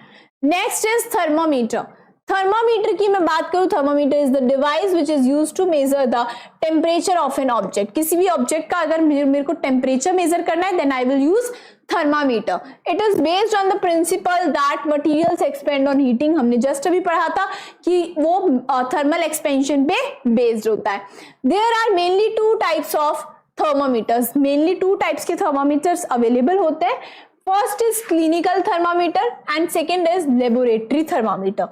next is thermometer. Thermometer की मैं बात करूं, thermometer is the device which is used to measure the temperature of an object. किसी भी ऑब्जेक्ट का अगर मेरे को टेम्परेचर मेजर करना है then I will use thermometer. It is based on the principle that materials expand on heating. हमने just अभी पढ़ा था कि वो थर्मल एक्सपेंशन पे बेस्ड होता है। There are mainly 2 types of thermometers, mainly 2 types के थर्मामीटर्स अवेलेबल होते हैं। First is clinical thermometer and second is laboratory thermometer.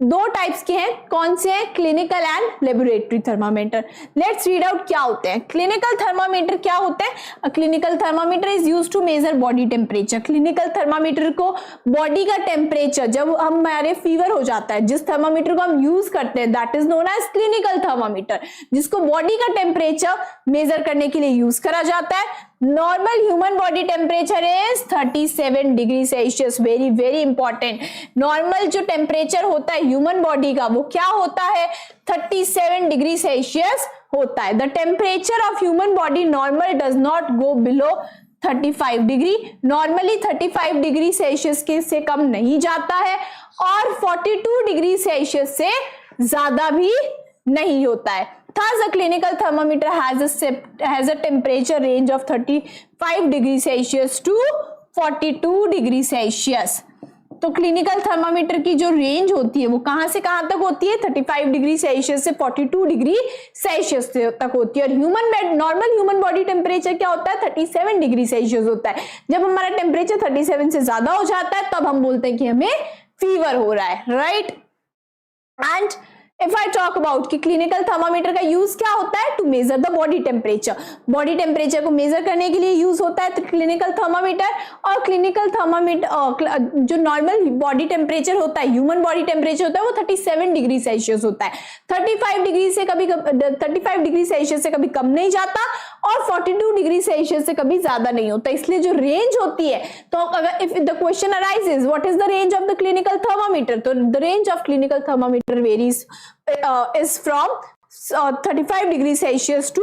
2 types के हैं, कौन से हैं? Clinical and laboratory thermometer. Let's read out क्या होते हैं। क्लिनिकल थर्मामीटर क्या होते हैं? Clinical thermometer is used to measure body temperature. Clinical thermometer को बॉडी का टेम्परेचर, जब हमारे फीवर हो जाता है, जिस थर्मामीटर को हम यूज करते हैं that is known as clinical thermometer, जिसको बॉडी का टेम्परेचर मेजर करने के लिए यूज करा जाता है। Normal human body temperature is 37 degree Celsius. Very very important, normal जो टेम्परेचर होता है ह्यूमन बॉडी का वो क्या होता है, 37 डिग्री सेल्सियस होता है। The temperature of human body normal does not go below 35 degree, normally 35 degree Celsius के से कम नहीं जाता है और 42 डिग्री सेल्सियस से ज्यादा भी नहीं होता है। Thus, a clinical thermometer has a temperature range of 35 degree Celsius to 42 degree Celsius. तो क्लिनिकल थर्मामीटर की जो रेंज होती है वो कहां से कहां तक होती है, 35 डिग्री सेल्सियस से 42 डिग्री सेल्सियस तक होती है। और नॉर्मल ह्यूमन बॉडी टेम्परेचर क्या होता है, 37 डिग्री सेल्सियस होता है। जब हमारा टेम्परेचर 37 से ज्यादा हो जाता है तब हम बोलते हैं कि हमें फीवर हो रहा है, right. And if I talk about कि क्लिनिकल थर्मामीटर का यूज क्या होता है, to measure the body temperature, body temperature को मेजर करने के लिए यूज होता है क्लिनिकल थर्मामीटर। और क्लिनिकल थर्मामीटर जो नॉर्मल बॉडी टेम्परेचर होता है, ह्यूमन बॉडी टेम्परेचर होता है वो 37 डिग्री सेल्सियस होता है। 35 डिग्री सेल्सियस से कभी कम नहीं जाता और 42 डिग्री सेल्सियस से कभी ज्यादा नहीं होता। इसलिए जो रेंज होती है, तो अगर if the question arises what is the range of the clinical thermometer, तो the range of clinical thermometer varies is from 35 degree Celsius to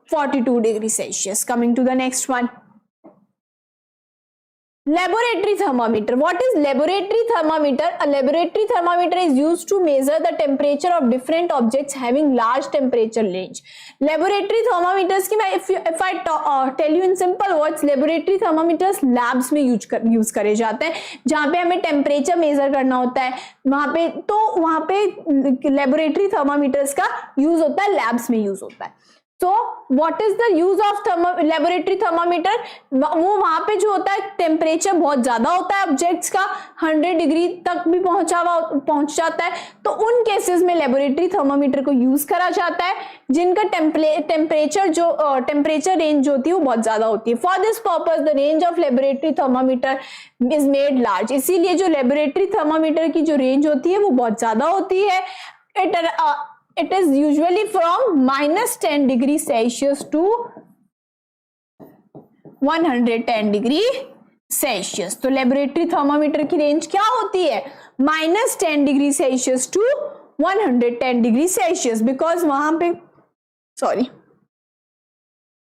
42 degree Celsius. Coming to the next one, laboratory thermometer. What is laboratory thermometer? A laboratory thermometer is used to measure the temperature of different objects having large temperature range. Laboratory thermometers की मैं if I tell you in simple words, laboratory thermometers labs में use करे जाते हैं जहाँ पे हमें temperature measure करना होता है, वहां पे laboratory thermometers का यूज होता है, लैब्स में यूज होता है। So what is the use of laboratory thermometer? वो वहां पे जो होता है टेम्परेचर बहुत ज्यादा होता है ऑब्जेक्ट्स का, 100 डिग्री तक भी पहुंच जाता है, तो उन केसेस में लेबोरेटरी थर्मामीटर को यूज करा जाता है जिनका टेम्परेचर रेंज होती है वो बहुत ज्यादा होती है। For this purpose the range of laboratory thermometer is made large. इसीलिए जो लेबोरेटरी थर्मामीटर की जो रेंज होती है वो बहुत ज्यादा होती है। It is usually from -10 degree Celsius to 110 degree Celsius. तो लेबोरेटरी थर्मामीटर की रेंज क्या होती है, -10 degree Celsius to 110 degree Celsius,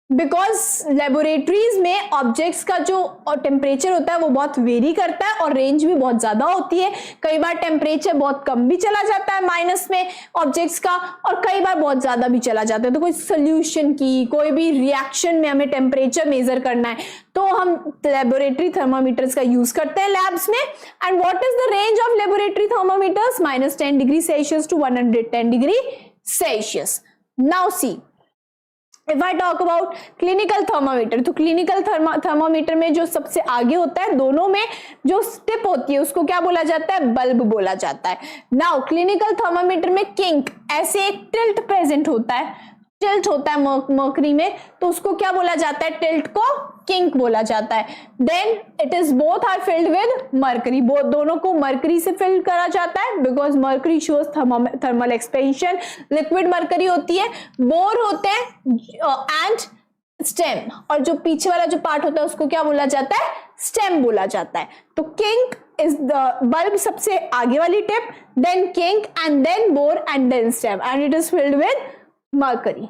because laboratories में ऑब्जेक्ट्स का जो टेम्परेचर होता है वो बहुत वेरी करता है और रेंज भी बहुत ज्यादा होती है। कई बार टेम्परेचर बहुत कम भी चला जाता है माइनस में ऑब्जेक्ट्स का, और कई बार बहुत ज्यादा भी चला जाता है। तो कोई सोल्यूशन की कोई भी रिएक्शन में हमें टेम्परेचर मेजर करना है तो हम लेबोरेटरी थर्मामीटर्स का यूज करते हैं लैब्स में। And what is the range of laboratory thermometers, -10 degree Celsius to 110 degree Celsius. Now see If I talk about clinical thermometer, तो clinical thermometer में जो सबसे आगे होता है, दोनों में जो टिप होती है उसको क्या बोला जाता है, बल्ब बोला जाता है। नाउ क्लिनिकल थर्मामीटर में किंक, ऐसे एक टिल्ट प्रेजेंट होता है, टिल्ट होता है मर्करी में, तो उसको क्या बोला जाता है, टिल्ट को किंक बोला जाता है। Then it is both are filled with mercury, दोनों को मर्करी से फिल करा जाता है because mercury shows thermal expansion. Liquid mercury होती है, बोर होते हैं एंड स्टेम, और जो पीछे वाला जो पार्ट होता है उसको क्या बोला जाता है, स्टेम बोला जाता है। तो किंक इज द बल्ब, सबसे आगे वाली tip, then kink and then bore and then stem, and it is filled with mercury.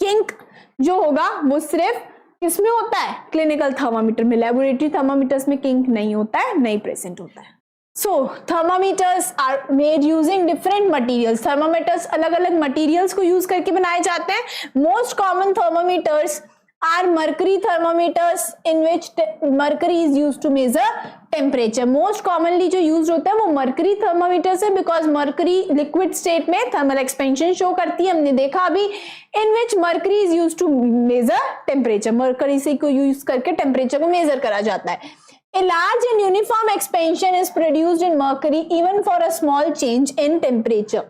Kink जो होगा वो सिर्फ किसमें होता है, क्लिनिकल थर्मामीटर में। लेबोरेटरी थर्मामीटर्स में किंक नहीं होता है, नहीं प्रेजेंट होता है। So thermometers are made using different materials. Thermometers अलग अलग मटेरियल्स को यूज करके बनाए जाते हैं। Most common thermometers are mercury thermometers in which mercury is used to measure temperature. Most commonly जो used होता है वो mercury thermometers है because mercury liquid state में thermal expansion show करती है, हमने देखा अभी, in which mercury is used to measure temperature. mercury से को use करके temperature को measure करा जाता है। A large and uniform expansion is produced in mercury even for a small change in temperature.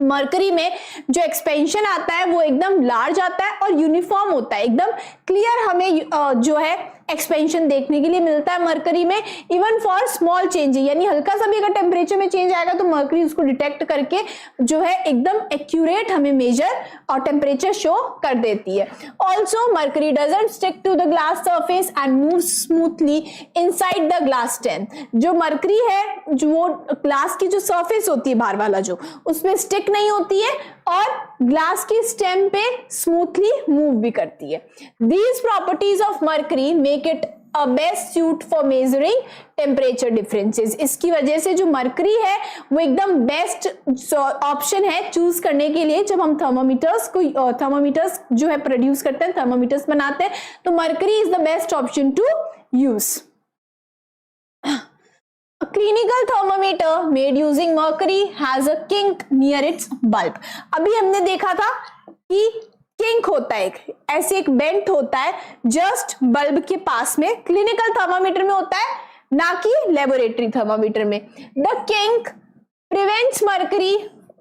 Mercury में जो एक्सपेंशन आता है वो एकदम लार्ज आता है और यूनिफॉर्म होता है, एकदम क्लियर हमें जो है एक्सपेंशन देखने के लिए मिलता है मरकरी में, इवन फॉर स्मॉल चेंज, यानी हल्का सा भी अगर टेम्परेचर में चेंज आएगा तो मरकरी उसको डिटेक्ट करके जो है एकदम एक्यूरेट हमें मेजर और टेम्परेचर शो कर देती है। Also mercury doesn't stick to the glass surface and move smoothly inside the glass stem. जो मरकरी है जो वो ग्लास की जो सरफेस होती है बाहर वाला जो, उसमें स्टिक नहीं होती है और ग्लास की स्टेम पे स्मूथली मूव भी करती है। These properties of mercury make it a best suit for measuring temperature differences। इसकी वजह से जो मरकरी है वो एकदम बेस्ट ऑप्शन है चूज करने के लिए जब हम थर्मोमीटर्स जो है प्रोड्यूस करते हैं, थर्मोमीटर्स बनाते हैं, तो mercury is the best option to use. A clinical thermometer made using mercury has a kink near its bulb। अभी हमने देखा था कि किंक होता है, ऐसे एक बेंट होता है जस्ट बल्ब के पास में, क्लिनिकल थर्मामीटर में होता है ना कि लेबोरेटरी थर्मामीटर में। The kink prevents mercury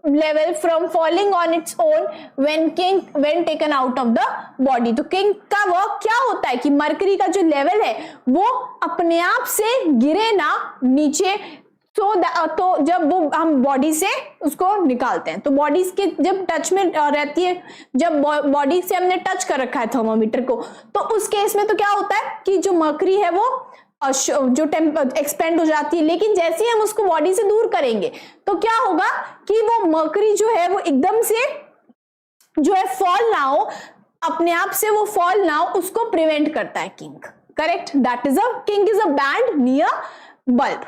level from falling on its own when taken out of the body. तो किंक का वर्क क्या होता है कि मर्करी का जो लेवल है वो अपने आप से गिरे ना नीचे, तो जब वो हम बॉडी से उसको निकालते हैं तो बॉडी के जब टच में रहती है, जब बॉडी से हमने टच कर रखा है थर्मोमीटर को, तो उस केस में तो क्या होता है कि जो मर्करी है वो जो एक्सपेंड हो जाती है, लेकिन जैसे ही हम उसको बॉडी से दूर करेंगे तो क्या होगा कि वो मर्करी जो है वो एकदम से जो है फॉल ना हो, अपने आप से वो फॉल ना हो, उसको प्रिवेंट करता है kink. Correct, that is kink is a band near bulb.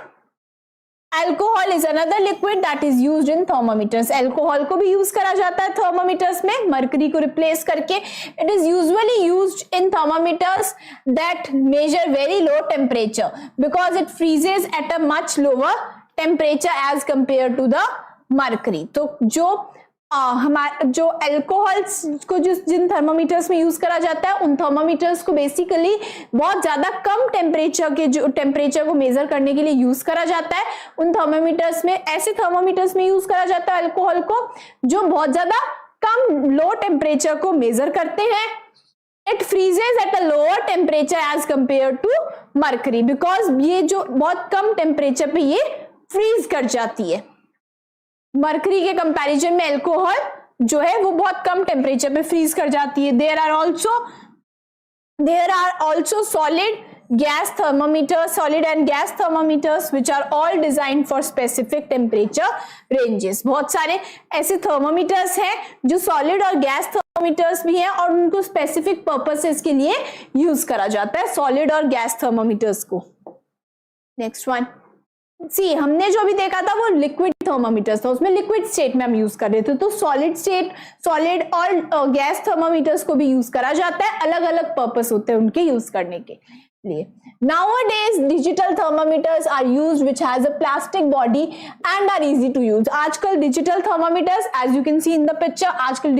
Alcohol is another liquid that is used in thermometers। Alcohol को भी यूज करा जाता है thermometers में मर्करी को रिप्लेस करके। It is usually used in thermometers that measure very low temperature because it freezes at a much lower temperature as compared to the mercury। तो जो हमारे जो अल्कोहल को जिन थर्मोमीटर्स में यूज करा जाता है उन थर्मोमीटर्स को बेसिकली बहुत ज्यादा कम टेम्परेचर के जो टेम्परेचर को मेजर करने के लिए यूज करा जाता है। उन थर्मोमीटर्स में, ऐसे थर्मोमीटर्स में यूज करा जाता है अल्कोहल को जो बहुत ज्यादा कम लो टेम्परेचर को मेजर करते हैं। It freezes at a lower temperature as compared to mercury because ये जो बहुत कम टेम्परेचर पे ये फ्रीज कर जाती है। मर्करी के कंपैरिजन में अल्कोहल जो है वो बहुत कम टेम्परेचर पे फ्रीज कर जाती है। There are also solid gas thermometers, solid and gas thermometers which are all designed for specific temperature ranges। बहुत सारे ऐसे थर्मोमीटर्स हैं जो सॉलिड और गैस थर्मोमीटर्स भी हैं और उनको स्पेसिफिक पर्पसेस के लिए यूज करा जाता है सॉलिड और गैस थर्मोमीटर्स को। नेक्स्ट वन, सी हमने जो भी देखा था वो लिक्विड थर्मोमीटर्स था, उसमें लिक्विड स्टेट में हम यूज कर रहे थे, तो सॉलिड और गैस थर्मोमीटर्स को भी यूज करा जाता है, अलग अलग पर्पस होते हैं उनके यूज करने के लिए। Nowadays digital thermometers are used which has a plastic body and are easy to use। आजकल digital thermometers as you can see in the picture, आजकल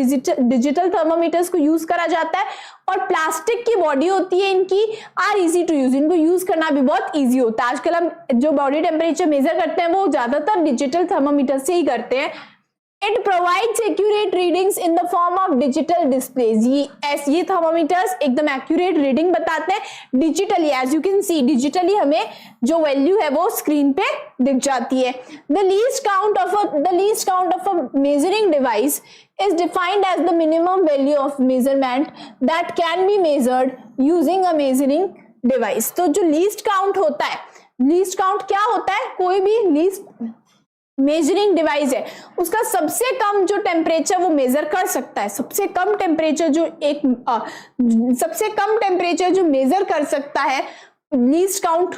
डिजिटल थर्मोमीटर्स को यूज करा जाता है और प्लास्टिक की बॉडी होती है इनकी, आर इजी टू यूज, इनको यूज करना भी बहुत इजी होता है। आजकल हम जो बॉडी टेम्परेचर मेजर करते हैं वो ज्यादातर डिजिटल थर्मोमीटर से ही करते हैं। It provides accurate readings in the form of digital displays। ये थर्मोमीटर्स एकदम accurate रीडिंग बताते हैं digitally, as you can see digitally हमें जो वैल्यू है वो स्क्रीन पे दिख जाती है। The least count of a measuring device is defined as the minimum value of measurement that can be measured using a measuring device। तो जो लीस्ट काउंट होता है, लीस्ट काउंट क्या होता है, कोई भी लीस्ट मेजरिंग डिवाइस है उसका सबसे कम जो टेम्परेचर वो मेजर कर सकता है, सबसे कम टेम्परेचर जो मेजर कर सकता है, least count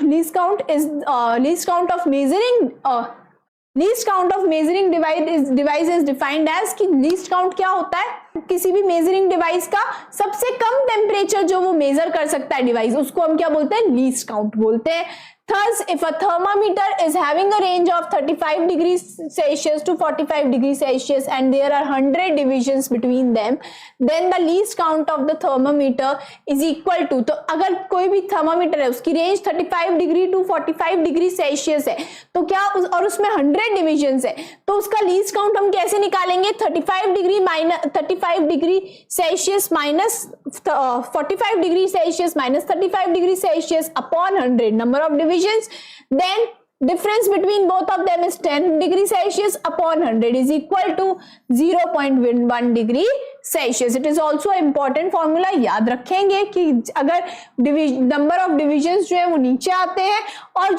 of measuring device is defined as कि लीस्ट काउंट क्या होता है, किसी भी मेजरिंग डिवाइस का सबसे कम टेम्परेचर जो वो मेजर कर सकता है डिवाइस, उसको हम क्या बोलते हैं, लीस्ट काउंट बोलते हैं। Thus, if a thermometer is having a range of 35 degrees Celsius to 45 degrees Celsius and there are 100 divisions between them, then the least count of the thermometer is equal to, तो अगर कोई भी thermometer है उसकी range 35 degree to 45 degree Celsius है तो क्या और उसमें 100 डिविजन्स है तो उसका लीस्ट काउंट हम कैसे निकालेंगे 35 degree Celsius minus 45 degree Celsius minus 35 degree Celsius upon 100 number of divisions, then difference between both of them is 10 degree Celsius upon 100 is equal to 0.1 degree Celsius. It is also important formula, याद रखेंगे कि अगर number of divisions जो है वो नीचे आते हैं और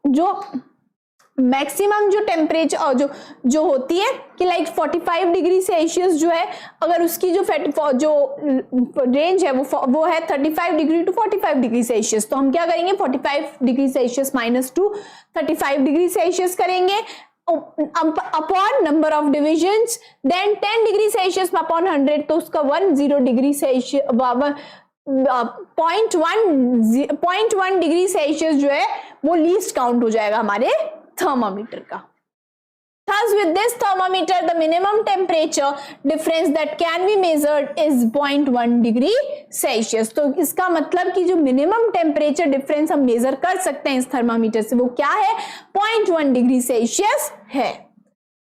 जो मैक्सिमम जो टेम्परेचर जो होती है कि लाइक 45 डिग्री सेल्सियस जो है अगर उसकी जो रेंज है वो है 35 डिग्री टू 45 डिग्री सेल्सियस तो हम क्या करेंगे 45 degree Celsius minus two 35 degree Celsius करेंगे upon number of divisions then 10 degree Celsius upon 100 तो उसका 10 डिग्री सेल्सियस 0.1 डिग्री सेल्सियस जो है वो लीस्ट काउंट हो जाएगा हमारे thermometer का. Thus, with this thermometer, the minimum temperature difference that can be measured is 0.1 degree Celsius. तो इसका मतलब कि जो minimum temperature difference हम measure कर सकते हैं इस thermometer से वो क्या है 0.1 degree Celsius है.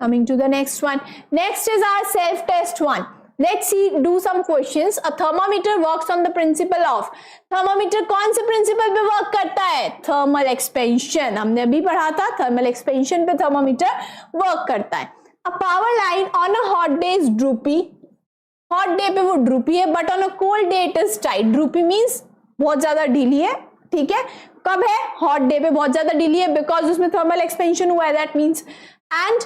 Coming to the next one. Next is our self test one. Let's do some questions. A thermometer works on the principle of. Thermometer कौन से principle पे work करता है? Thermal expansion. हमने अभी पढ़ा था thermal expansion पे thermometer work करता है. A power line on a hot day is droopy. Hot day पे वो droopy है, but on a cold day it is tight. Droopy means बहुत ज्यादा ढीली है, ठीक है? कब है? Hot day पे बहुत ज्यादा ढीली है because उसमें thermal expansion हुआ है. That means and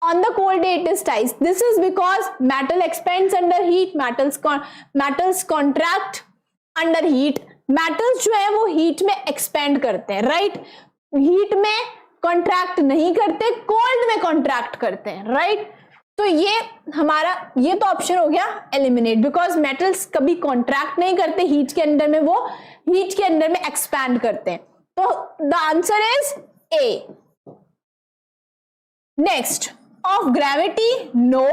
on the cold day it is tight. This is because metal expands under heat. Metals contract under heat. Metals जो है वो heat में expand करते हैं, right? Heat में contract नहीं करते, cold में contract करते हैं, right? तो ये हमारा ये तो ऑप्शन हो गया eliminate because metals कभी contract नहीं करते heat के अंदर में वो heat के अंदर में expand करते हैं. तो the answer is A. Next. Of gravity no,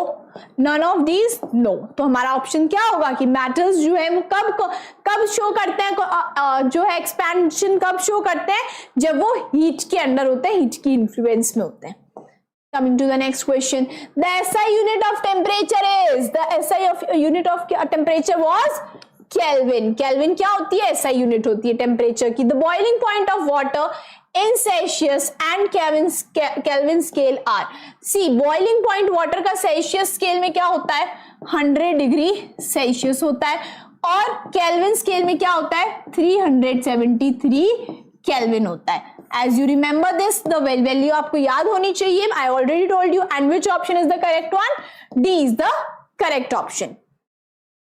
none of these no. तो हमारा ऑप्शन क्या होगा कि मेटल्स जो है वो कब शो करते हैं जो है एक्सपेंशन कब शो करते हैं जब वो हीट के अंदर होते हैं हीट की इन्फ्लुएंस में होते हैं. Coming to the next question. The SI unit of temperature is unit of temperature was Kelvin. Kelvin क्या होती है? SI unit होती है टेम्परेचर की. The boiling point of water in Celsius and Kelvin scale are. See, boiling point water का Celsius scale में क्या होता है 100 डिग्री सेल्सियस होता है और Kelvin scale में क्या होता है 373 Kelvin होता है. As you remember this, the value आपको याद होनी चाहिए. I already told you. And which option is the correct one? D is the correct option.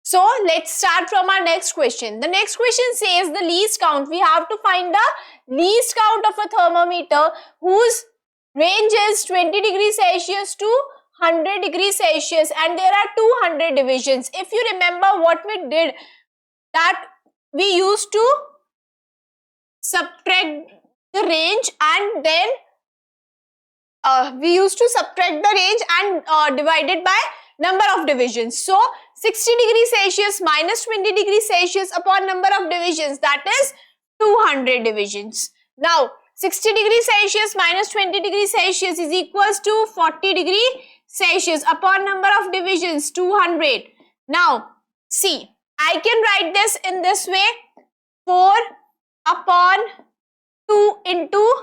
So let's start from our next question. The next question says the least count. We have to find the least count of a thermometer whose range is 20 degrees Celsius to 100 degrees Celsius and there are 200 divisions. If you remember what we did, that we used to subtract the range and then divided by number of divisions. So 60 degrees Celsius minus 20 degrees Celsius upon number of divisions, that is 200 divisions. Now 60 degrees Celsius minus 20 degrees Celsius is equals to 40 degrees Celsius upon number of divisions 200. Now see, I can write this in this way, 4 upon 2 into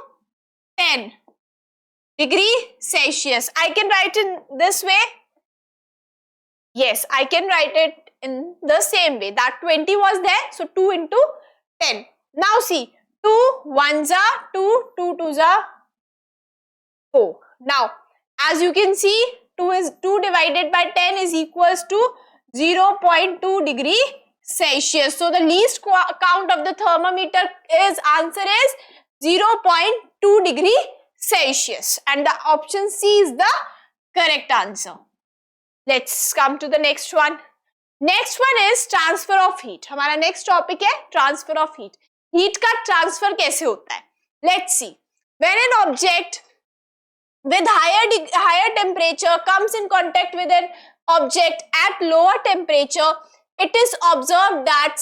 10 degree Celsius. I can write in this way. Yes, I can write it in the same way. That 20 was there, so 2 into 10. Now see, 2 1s are 2, 2 2s are 4. Now, as you can see, 2 divided by 10 is equals to 0.2 degree Celsius. So the least count of the thermometer answer is 0.2 degree Celsius, and the option C is the correct answer. Let's come to the next one. Next one is transfer of heat. हमारा next topic है transfer of heat. Heat का transfer कैसे होता है? Let's see. When an object with higher temperature comes in contact with an object at lower temperature, it is observed that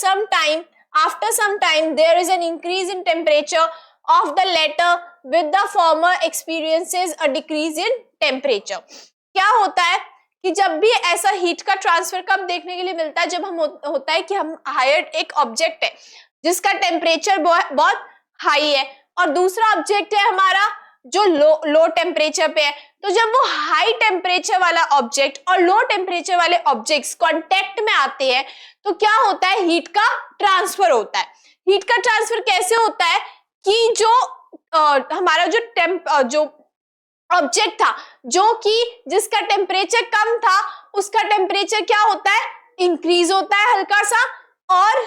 after some time there is an increase in temperature of the latter, with the former experiences a decrease in temperature. क्या होता है कि जब भी ऐसा heat का transfer कब देखने के लिए मिलता है, जब हम होता है कि हम हायर एक ऑब्जेक्ट है जिसका टेम्परेचर बहुत हाई है और दूसरा ऑब्जेक्ट है हमारा जो लो टेम्परेचर पे है, तो जब वो हाई टेम्परेचर वाला ऑब्जेक्ट और लो टेम्परेचर वाले ऑब्जेक्ट्स कांटेक्ट में आते हैं तो क्या होता है, हीट का ट्रांसफर होता है. हीट का ट्रांसफर कैसे होता है कि जो हमारा जो ऑब्जेक्ट था जो कि जिसका टेम्परेचर कम था उसका टेम्परेचर क्या होता है, इंक्रीज होता है हल्का सा. और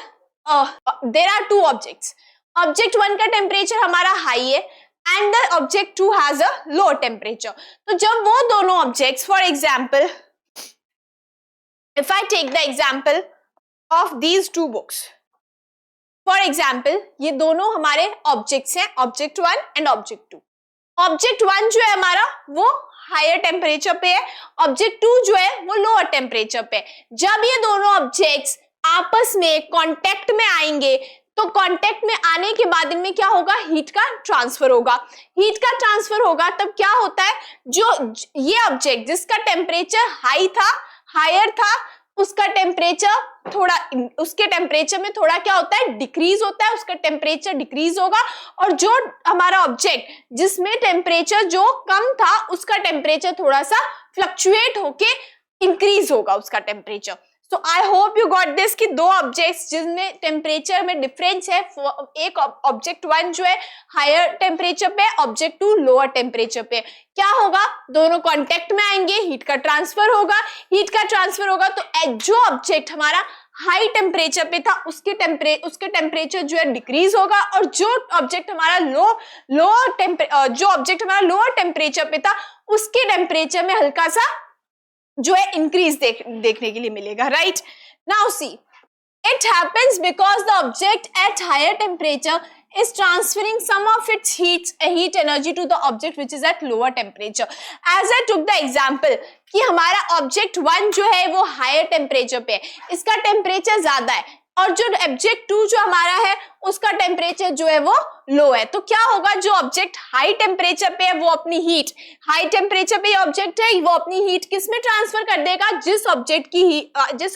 there are two objects. Object 1 का टेम्परेचर हमारा हाई है and the object 2 has a low temperature. तो जब वो दोनों objects, for example if I take the example of these two books, for example ये दोनों हमारे ऑब्जेक्ट्स हैं, ऑब्जेक्ट 1 एंड ऑब्जेक्ट 2. ऑब्जेक्ट 1 जो है हमारा वो हायर टेम्परेचर पे है, ऑब्जेक्ट 2 जो है वो लोअर टेम्परेचर पे है. जब ये दोनों ऑब्जेक्ट्स आपस में कांटेक्ट में आएंगे तो कांटेक्ट में आने के बाद इनमें क्या होगा, हीट का ट्रांसफर होगा. हीट का ट्रांसफर होगा तब क्या होता है, जो ये ऑब्जेक्ट जिसका टेम्परेचर हायर था उसका टेम्परेचर थोड़ा, उसके टेम्परेचर में थोड़ा क्या होता है, डिक्रीज होता है, उसका टेम्परेचर डिक्रीज होगा. और जो हमारा ऑब्जेक्ट जिसमें टेम्परेचर जो कम था उसका टेम्परेचर थोड़ा सा फ्लक्चुएट होके इंक्रीज होगा उसका temperature. So I hope you got this कि दो ऑब्जेक्ट्स जिनमें टेम्परेचर में डिफरेंस है, एक ऑब्जेक्ट 1 जो है हायर टेम्परेचर पे, ऑब्जेक्ट 2 लोअर टेम्परेचर पे, क्या होगा, दोनों कांटेक्ट में आएंगे, हीट का ट्रांसफर होगा. हीट का ट्रांसफर होगा तो जो ऑब्जेक्ट हमारा हाई टेम्परेचर पे था उसके टेम्परेचर जो है डिक्रीज होगा और जो ऑब्जेक्ट हमारा लोअर टेम्परेचर पे था उसके टेम्परेचर में हल्का सा जो है इंक्रीज देखने के लिए मिलेगा. Right now see, it happens because the object at higher temperature is transferring some of its heat energy to the object which is at lower temperature. As I took the example कि हमारा object 1 जो है वो higher temperature पे है, इसका temperature ज्यादा है और जो ऑब्जेक्ट 2 जो हमारा है उसका टेम्परेचर जो है वो लो है. तो क्या होगा, जो ऑब्जेक्ट हाई टेम्परेचर पे है वो अपनी हीट, हाई टेम्परेचर पे ऑब्जेक्ट है वो अपनी हीट किस में ट्रांसफर कर देगा, जिस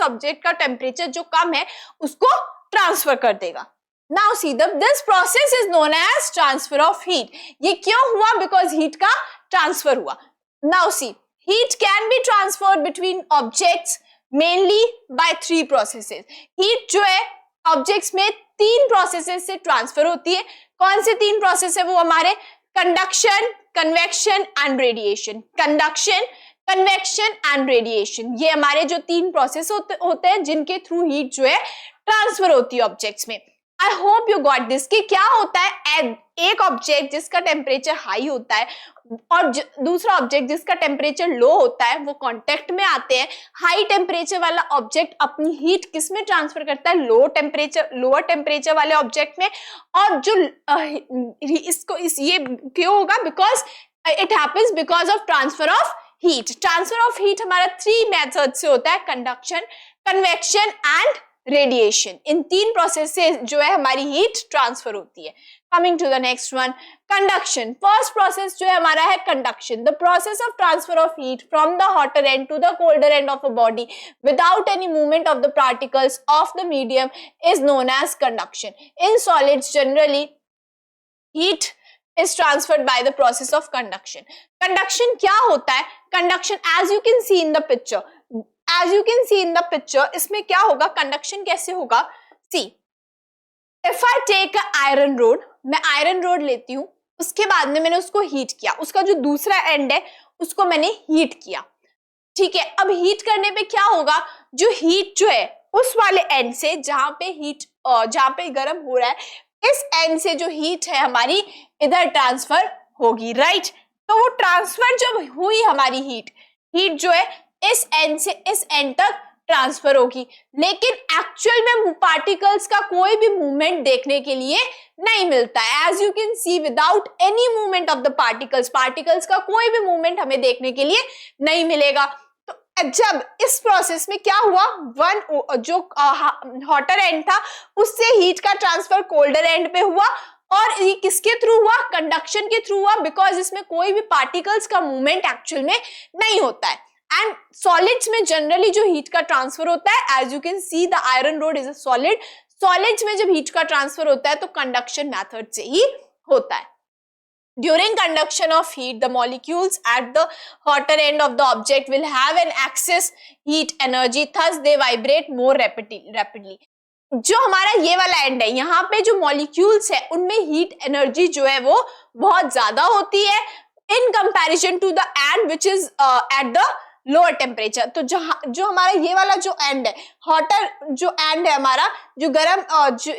ऑब्जेक्ट का टेम्परेचर जो कम है उसको ट्रांसफर कर देगा. Now see, this process is known as transfer of heat. ये क्यों हुआ, because heat का transfer हुआ. Now see, heat can be transferred between objects mainly by 3 processes. Heat जो है objects में 3 processes से transfer होती है. कौन से 3 process है वो हमारे conduction, convection and radiation. Conduction, convection and radiation. ये हमारे जो 3 process होते हैं जिनके through heat जो है transfer होती है objects में. आई होप यू गॉट दिस कि क्या होता है, एक ऑब्जेक्ट जिसका टेम्परेचर हाई होता है और दूसरा ऑब्जेक्ट जिसका टेम्परेचर लो होता है वो कांटेक्ट में आते हैं. हाई टेम्परेचर वाला ऑब्जेक्ट अपनी हीट किस में ट्रांसफर करता है, लोअर टेम्परेचर वाले ऑब्जेक्ट में. और जो ये क्यों होगा, because it happens because of transfer of heat. Transfer of heat हमारा 3 मेथड से होता है, कंडक्शन, कन्वेक्शन एंड रेडिएशन. इन 3 प्रोसेस से जो है हमारी हीट ट्रांसफर होती है. Coming to the next one, conduction. First process जो है हमारा है conduction. The process of transfer of heat from the hotter end to the colder end of a body without any movement of the particles of the medium is known as conduction. In solids generally heat is transferred by the process of conduction. Conduction क्या होता है, conduction as you can see in the picture, इसमें क्या होगा, conduction कैसे होगा. See, if I take iron rod, मैं iron rod लेती हूं, उसके बाद में मैंने उसको हीट किया, उसका जो दूसरा एंड है उसको मैंने हीट किया. ठीक है, अब हीट करने पे क्या होगा, जो हीट जो है उस वाले एंड से जहां पे गर्म हो रहा है, इस एंड से जो हीट है हमारी इधर ट्रांसफर होगी. राइट, तो वो ट्रांसफर जब हुई हमारी हीट जो है इस एंड से इस एंड तक ट्रांसफर होगी, लेकिन एक्चुअल में पार्टिकल्स का कोई भी मूवमेंट देखने के लिए नहीं मिलता है। As you can see, without any movement of the particles, particles का कोई भी मूवमेंट हमें देखने के लिए नहीं मिलेगा। तो जब इस प्रोसेस में क्या हुआ, जो हॉटर एंड था उससे हीट का ट्रांसफर कोल्डर एंड पे हुआ, और ये किसके थ्रू हुआ, कंडक्शन के थ्रू हुआ, बिकॉज इसमें कोई भी पार्टिकल्स का मूवमेंट एक्चुअल में नहीं होता है। एंड सॉलिड्स में जनरली जो हीट का ट्रांसफर होता है, as you can see the iron rod is a solid, solids में जब हीट का ट्रांसफर होता है तो कंडक्शन मेथड से ही होता है। During conduction of heat, the molecules at the hotter end of the object will have an excess heat energy, thus they vibrate more rapidly. जो हमारा ये वाला एंड है, यहाँ पे जो मॉलिक्यूल्स है उनमें हीट एनर्जी जो है वो बहुत ज्यादा होती है in comparison to the end which is at the lower temperature. तो जो हमारा ये वाला जो एंड है, हॉटर जो एंड है हमारा, जो गर्म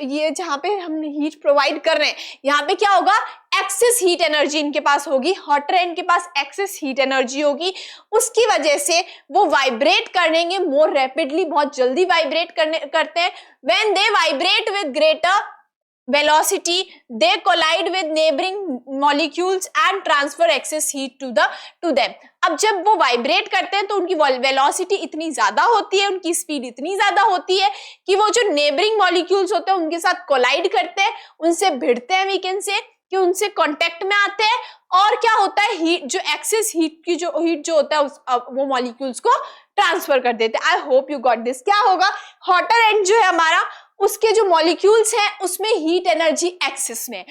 ये जहाँ पे हम हीट प्रोवाइड कर रहे हैं, यहाँ पे क्या होगा, एक्सेस हीट एनर्जी इनके पास होगी, हॉटर एंड के पास एक्सेस हीट एनर्जी होगी, उसकी वजह से वो वाइब्रेट करेंगे मोर रैपिडली, बहुत जल्दी वाइब्रेट करते हैं। When they vibrate with greater velocity they collide with neighboring molecules and transfer excess heat to them। अब जब वो वाइब्रेट करते हैं तो उनकी वेलोसिटी इतनी ज्यादा होती है, उनकी स्पीड इतनी ज्यादा होती है कि वो जो नेबरिंग मॉलिक्यूल्स होते हैं उनके साथ कोलाइड करते हैं, उनसे भिड़ते हैं, वी कैन से कि उनसे कांटेक्ट में आते हैं, और क्या होता है, हीट जो एक्सेस हीट जो होता है वो मॉलिक्यूल्स को ट्रांसफर कर देते हैं। I hope you got this. क्या होगा, हॉटर एंड जो है हमारा, उसके जो मॉलिक्यूल्स हैं उसमें हीट एनर्जी एक्सेस में,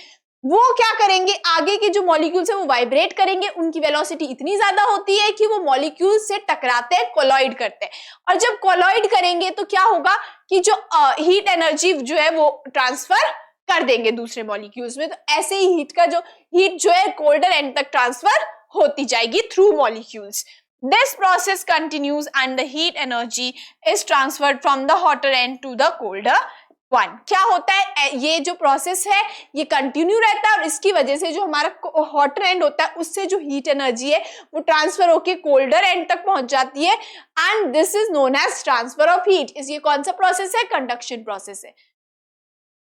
वो क्या करेंगे, आगे के जो मॉलिक्यूल्स हैं वो वाइब्रेट करेंगे, उनकी वेलोसिटी इतनी ज्यादा होती है कि वो मॉलिक्यूल्स से टकराते हैं, कोलॉइड करते हैं, और जब कोलॉइड करेंगे तो क्या होगा कि जो हीट एनर्जी जो है वो ट्रांसफर कर देंगे दूसरे मॉलिक्यूल्स में। तो ऐसे ही हीट जो है कोल्डर एंड तक ट्रांसफर होती जाएगी through molecules. This process continues and the heat energy is transferred from the hotter end to the colder one। क्या होता है, ये जो प्रोसेस है ये कंटिन्यू रहता है, और इसकी वजह से जो हमारा हॉटर एंड होता है उससे जो हीट एनर्जी है वो ट्रांसफर होके कोल्डर एंड तक पहुंच जाती है, and this is known as transfer of heat. ये कौन सा प्रोसेस है, कंडक्शन प्रोसेस है।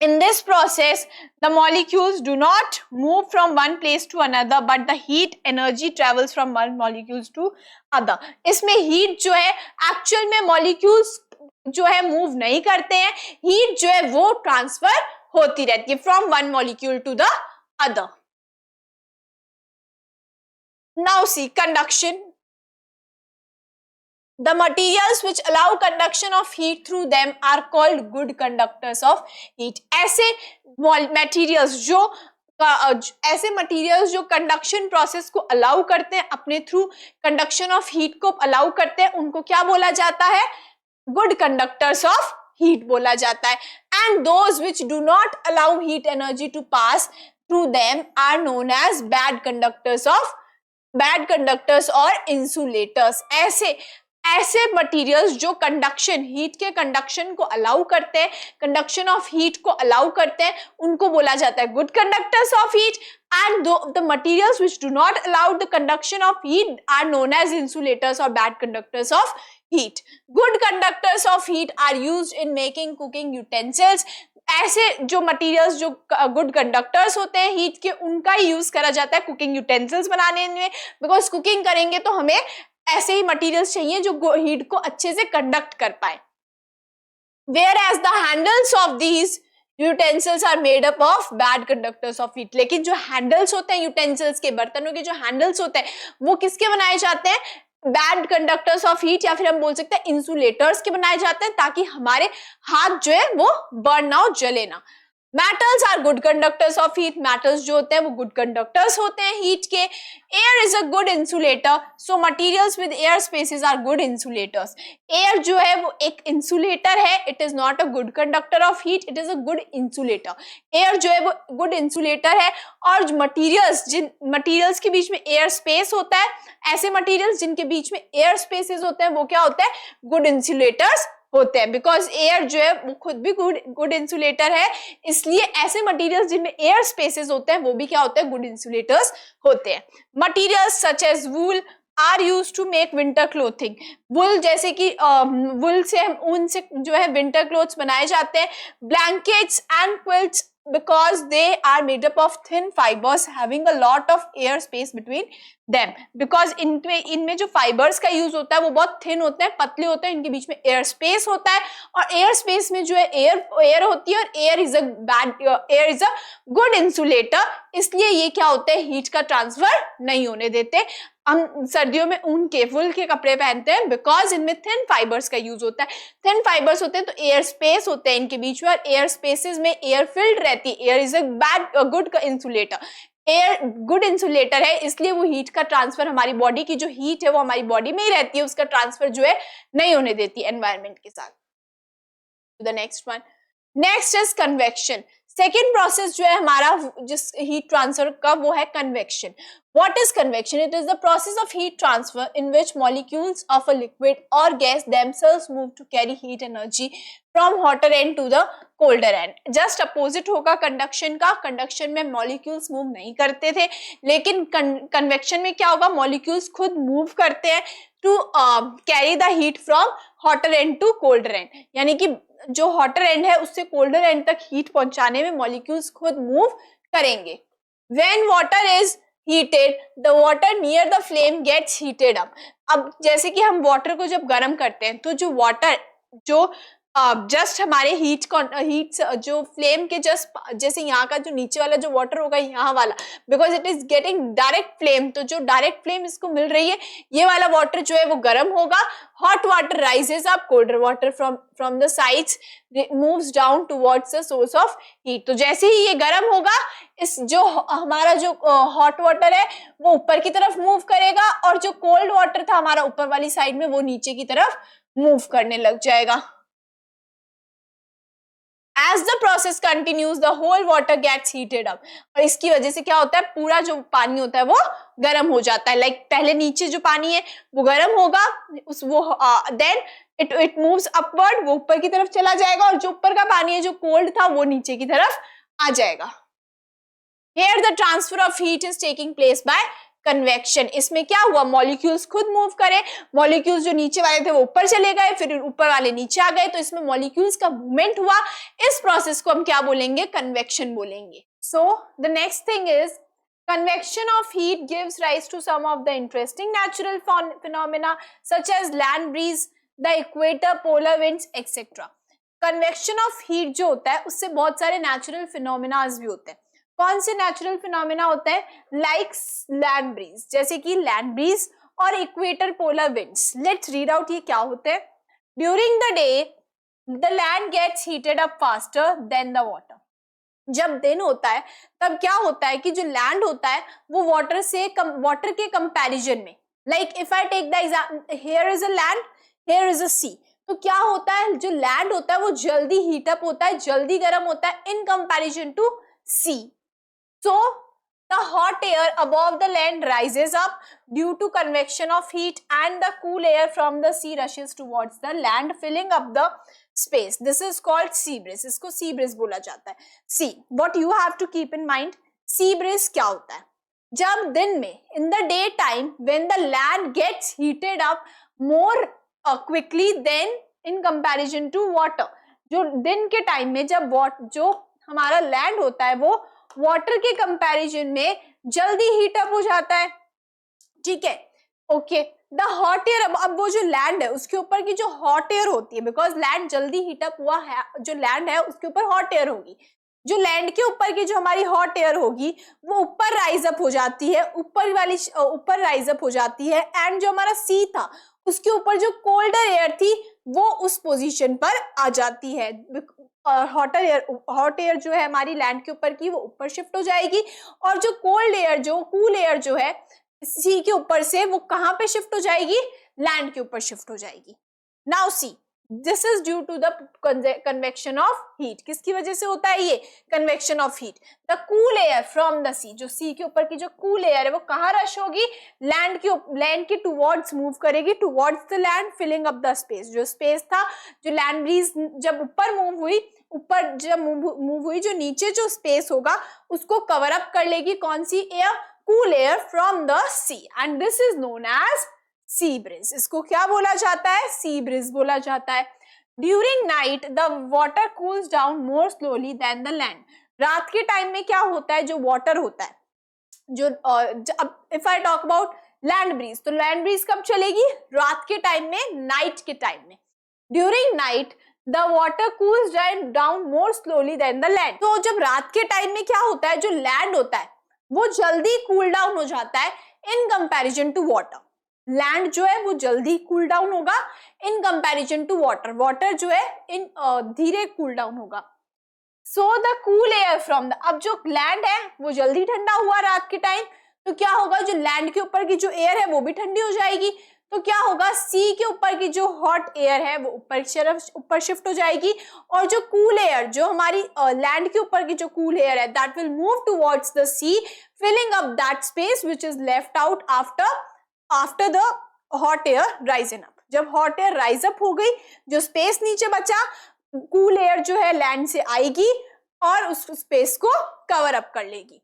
In this process, the molecules do not move from one place to another, but the heat energy travels from one molecules to other। इसमें heat जो है actual में molecules जो है मूव नहीं करते हैं, हीट जो है वो ट्रांसफर होती रहती है from one molecule to the other. Now see conduction. The materials which allow conduction of heat through them are called good conductors of heat। ऐसे मटेरियल्स जो कंडक्शन प्रोसेस को अलाउ करते हैं, अपने थ्रू कंडक्शन ऑफ हीट को allow करते हैं, उनको क्या बोला जाता है, गुड कंडक्टर्स ऑफ हीट बोला जाता है। And those which do not allow heat energy to pass through them are known as bad conductors और इंसुलेटर्स। ऐसे मटेरियल्स जो हीट के कंडक्शन को अलाउ करते हैं, कंडक्शन ऑफ हीट को अलाउ करते हैं, उनको बोला जाता है good conductors of heat. And the materials which do not allow the conduction of heat are known as insulators और bad conductors of heat. Good conductors of heat are used in making cooking utensils. ऐसे जो materials जो good conductors होते हैं heat के, उनका ही use करा जाता है कुकिंग यूटेंसिल्स बनाने में, बिकॉज कुकिंग करेंगे तो हमें ऐसे ही मटेरियल्स चाहिए जो हीट को अच्छे से कंडक्ट कर पाए। Whereas the handles of these utensils are made up of bad conductors of heat। लेकिन जो हैंडल्स होते हैं यूटेंसिल्स के, बर्तनों के जो हैंडल्स होते हैं वो किसके बनाए जाते हैं, बैड कंडक्टर्स ऑफ हीट, या फिर हम बोल सकते हैं इंसुलेटर्स के बनाए जाते हैं, ताकि हमारे हाथ जो है वो बर्न ना हो, जले ना। Metals are good conductors of heat. Metals जो होते हैं वो गुड कंडक्टर्स होते हैं हीट के। Air is a good insulator, so materials with air spaces are good insulators. Air जो है वो एक इंसुलेटर है, it is not a good conductor of heat, it is a good insulator. Air जो है वो गुड इंसुलेटर है, और जिन मटेरियल्स के बीच में एयर स्पेस होता है, ऐसे मटेरियल्स जिनके बीच में एयर स्पेसेस होते हैं वो क्या होता है, गुड इंसुलेटर्स होते हैं। बिकॉज एयर जो है वो खुद भी गुड इंसुलेटर है, इसलिए ऐसे मटेरियल्स जिनमें एयर स्पेसेस होते हैं वो भी क्या होते हैं, गुड इंसुलेटर्स होते हैं। Materials such as wool, are use to make winter clothing. Wool, जैसे कि वुल से हम ऊन से जो है विंटर क्लोथ्स बनाए जाते हैं। Blankets and quilts because they are made up of thin fibers having a lot of air space between them, because इनमें जो फाइबर्स का यूज होता है वो बहुत थिन होते हैं, पतले होते हैं, इनके बीच में एयर स्पेस होता है, और एयर स्पेस में जो है एयर होती है, और air is a good insulator, इसलिए ये क्या होते हैं, हीट का ट्रांसफर नहीं होने देते। हम सर्दियों में ऊन के वुल के कपड़े पहनते हैं बिकॉज इनमें थिन फाइबर्स का यूज होता है। थिन फाइबर्स होते हैं तो एयर स्पेस होते हैं इनके बीच में, और एयर स्पेसेस में एयर फिल्ड रहती है। Air is a good insulator, air good insulator है, इसलिए वो हीट का ट्रांसफर, हमारी बॉडी की जो हीट है वो हमारी बॉडी में ही रहती है, उसका ट्रांसफर जो है नहीं होने देती एनवायरमेंट के साथ। The next one, next is convection. Second process जो है हमारा जिस हीट ट्रांसफर का वो है convection. What is convection? It is the process of heat transfer in which molecules of a liquid or gas themselves move to carry heat energy from hotter end to the colder end. Just opposite होगा conduction का। conduction में molecules move नहीं करते थे, लेकिन convection में क्या होगा, molecules खुद move करते हैं to carry the heat from hotter end to colder end, यानी कि जो hotter end है उससे colder end तक heat पहुंचाने में molecules खुद move करेंगे। When water is heated, the water near the flame gets heated up. अब जैसे कि हम वाटर को जब गर्म करते हैं तो जो वाटर जो जस्ट हमारे हीट जो फ्लेम के जस्ट, जैसे यहाँ का जो नीचे वाला जो वाटर होगा यहाँ वाला, because it is getting direct flame, तो जो डायरेक्ट फ्लेम इसको मिल रही है, ये वाला वाटर जो है वो गर्म होगा। Hot water rises up, colder water from the sides moves down towards the source of heat. तो जैसे ही ये गर्म होगा, इस जो हमारा जो हॉट वाटर है वो ऊपर की तरफ मूव करेगा, और जो कोल्ड वाटर था हमारा ऊपर वाली साइड में वो नीचे की तरफ मूव करने लग जाएगा। As the process continues, the whole water gets heated up. और इसकी वजह से क्या होता है, पूरा जो पानी होता है वो गर्म हो जाता है। लाइक पहले नीचे जो पानी है वो गर्म होगा, then it moves upward, वो ऊपर की तरफ चला जाएगा, और जो ऊपर का पानी है जो कोल्ड था वो नीचे की तरफ आ जाएगा। Here the transfer of heat is taking place by convection. इसमें क्या हुआ, मॉलिक्यूल्स खुद मूव करे, मॉलिक्यूल्स जो नीचे वाले थे वो ऊपर चले गए, फिर ऊपर वाले नीचे आ गए, तो इसमें मॉलिक्यूल्स का मूवमेंट हुआ। इस प्रोसेस को हम क्या बोलेंगे, कन्वेक्शन बोलेंगे। So the next thing is convection of heat gives rise to some of the interesting natural phenomena such as land breeze, the equator, polar winds, etc. Convection of heat जो होता है उससे बहुत सारे नेचुरल फिनोमेनाज भी होते हैं। कौन से नेचुरल फिनोमेना होते हैं, लाइक लैंड ब्रीज, जैसे कि लैंड ब्रीज और equator polar winds. Let's read out ये क्या होते हैं। During the day the land gets heated up faster than the water. जब दिन होता है तब क्या होता है कि जो लैंड होता है वो वाटर के कंपैरिजन में, like if I take the example, here is a land, here is a sea, तो क्या होता है, जो लैंड होता है वो जल्दी हीट अप होता है, जल्दी गर्म होता है in comparison to sea. So the hot air above the land rises up due to convection of heat, and the cool air from the sea rushes towards the land, filling up the space. This is called sea breeze. इसको sea breeze बोला जाता है। See, what you have to keep in mind, sea breeze क्या होता है, जब दिन में in the day time when the land gets heated up more quickly than in comparison to water, जो दिन के टाइम में जब जो हमारा लैंड होता है वो वाटर के कंपैरिजन में जल्दी हीट अप हो जाता है। ठीक है, ओके। द हॉट एयर, अब वो जो लैंड है उसके ऊपर की जो हॉट एयर होती है, बिकॉज लैंड जल्दी हीट अप हुआ है, जो लैंड है उसके ऊपर हॉट एयर होगी, जो लैंड के ऊपर की जो हमारी हॉट एयर होगी वो ऊपर राइज अप हो जाती है, ऊपर राइज अप हो जाती है, एंड जो हमारा सी था उसके ऊपर जो कोल्डर एयर थी वो उस पोजीशन पर आ जाती है। हॉट एयर जो है हमारी लैंड के ऊपर की वो ऊपर शिफ्ट हो जाएगी, और जो कूल एयर जो है सी के ऊपर से वो कहां पे शिफ्ट हो जाएगी, लैंड के ऊपर शिफ्ट हो जाएगी। Now see, this is due to the convection of heat. किसकी वजह से होता है ये convection of heat, the cool air from the sea, जो सी के ऊपर की जो कूल एयर है वो कहाँ रश होगी, लैंड के टुवर्ड्स मूव करेगी, towards the land, filling up the space. जो स्पेस था, जो लैंड ब्रीज जब ऊपर मूव हुई, जो नीचे जो स्पेस होगा उसको कवर अप कर लेगी, कौन सी air, cool air from the sea and this is known as sea breeze. इसको क्या बोला जाता है? sea breeze बोला जाता है. During night the water cools down more slowly than the land. रात के टाइम में क्या होता है? जो वाटर होता है, जो अब if I talk about land breeze, तो land breeze कब चलेगी? रात के टाइम में, नाइट के टाइम में. During night the water cools down more slowly than the land. तो जब रात के टाइम में क्या होता है? जो लैंड होता है वो जल्दी कूल डाउन हो जाता है in comparison to water. Land जो है वो जल्दी कूल डाउन होगा in comparison to water. Water जो है इन धीरे कूल डाउन होगा. So the cool air from the, अब जो लैंड है वो जल्दी ठंडा हुआ रात के टाइम, तो क्या होगा? जो लैंड के ऊपर की जो एयर है वो भी ठंडी हो जाएगी. तो क्या होगा? सी के ऊपर की जो हॉट एयर है वो ऊपर शिफ्ट हो जाएगी और जो कूल एयर, जो हमारी लैंड के ऊपर की जो कूल एयर है, that will move towards the sea, filling up that space which is left out after the hot air rising up. जब हॉट एयर राइज अप हो गई, जो स्पेस नीचे बचा, कूल एयर जो है लैंड से आएगी और उस स्पेस को कवर अप कर लेगी.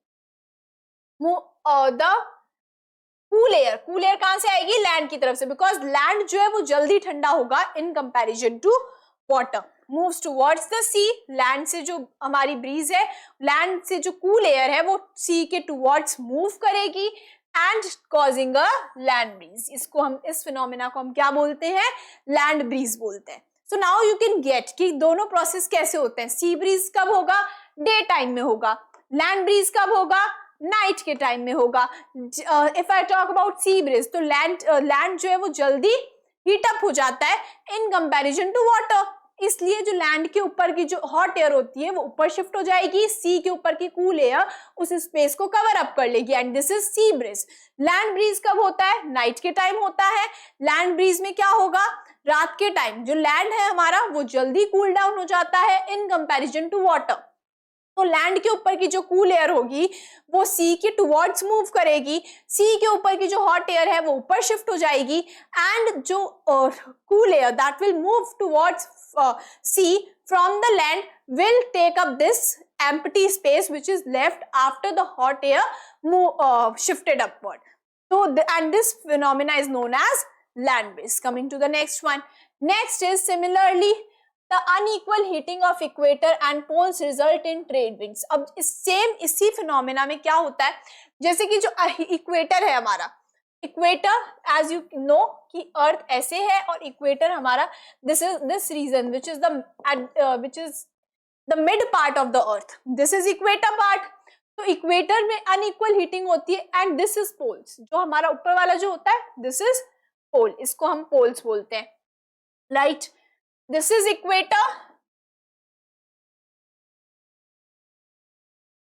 द कूल एयर कहां से आएगी? लैंड की तरफ से, बिकॉज लैंड जो है वो जल्दी ठंडा होगा in comparison to water. Moves towards the sea, land से जो हमारी ब्रीज है, लैंड से जो कूल एयर है वो सी के टुवर्ड्स मूव करेगी and causing a land breeze. इसको हम, इस फिनोमेना को हम क्या बोलते हैं? लैंड ब्रीज बोलते हैं. So now you can get कि दोनों प्रोसेस कैसे होते हैं. सी ब्रीज कब होगा? डे टाइम में होगा. लैंड ब्रीज कब होगा? नाइट के टाइम में होगा. If I talk about sea breeze, तो लैंड जो है वो जल्दी हीट अप हो जाता है इन कंपैरिजन टू वाटर. इसलिए जो लैंड के ऊपर की जो हॉट एयर होती है वो ऊपर शिफ्ट हो जाएगी, सी के ऊपर की कूल एयर उस स्पेस को कवर अप कर लेगी and this is sea breeze. Land breeze कब होता है? नाइट के टाइम होता है. लैंड ब्रीज में क्या होगा? रात के टाइम जो लैंड है हमारा वो जल्दी कूल डाउन हो जाता है इन कंपैरिजन टू वाटर. तो लैंड के ऊपर की जो कूल एयर होगी वो सी के टुवर्ड्स मूव करेगी, सी के ऊपर की जो हॉट एयर है वो ऊपर शिफ्ट हो जाएगी एंड जो cool air that will move towards sea from the land will take up this empty space which is left after the hot air shifted upward. So and this phenomena is known as land breeze. Coming to the next one. Next is similarly the unequal heating of equator and poles result in trade winds. अब इसी phenomena में क्या होता है, जैसे कि जो equator है हमारा, equator as you know कि earth ऐसे है और equator हमारा this region which is the mid part of the earth. This is equator part. तो equator में unequal heating होती है and this is poles. जो हमारा ऊपर वाला जो होता है this is pole. इसको हम poles बोलते हैं. Right? This is equator.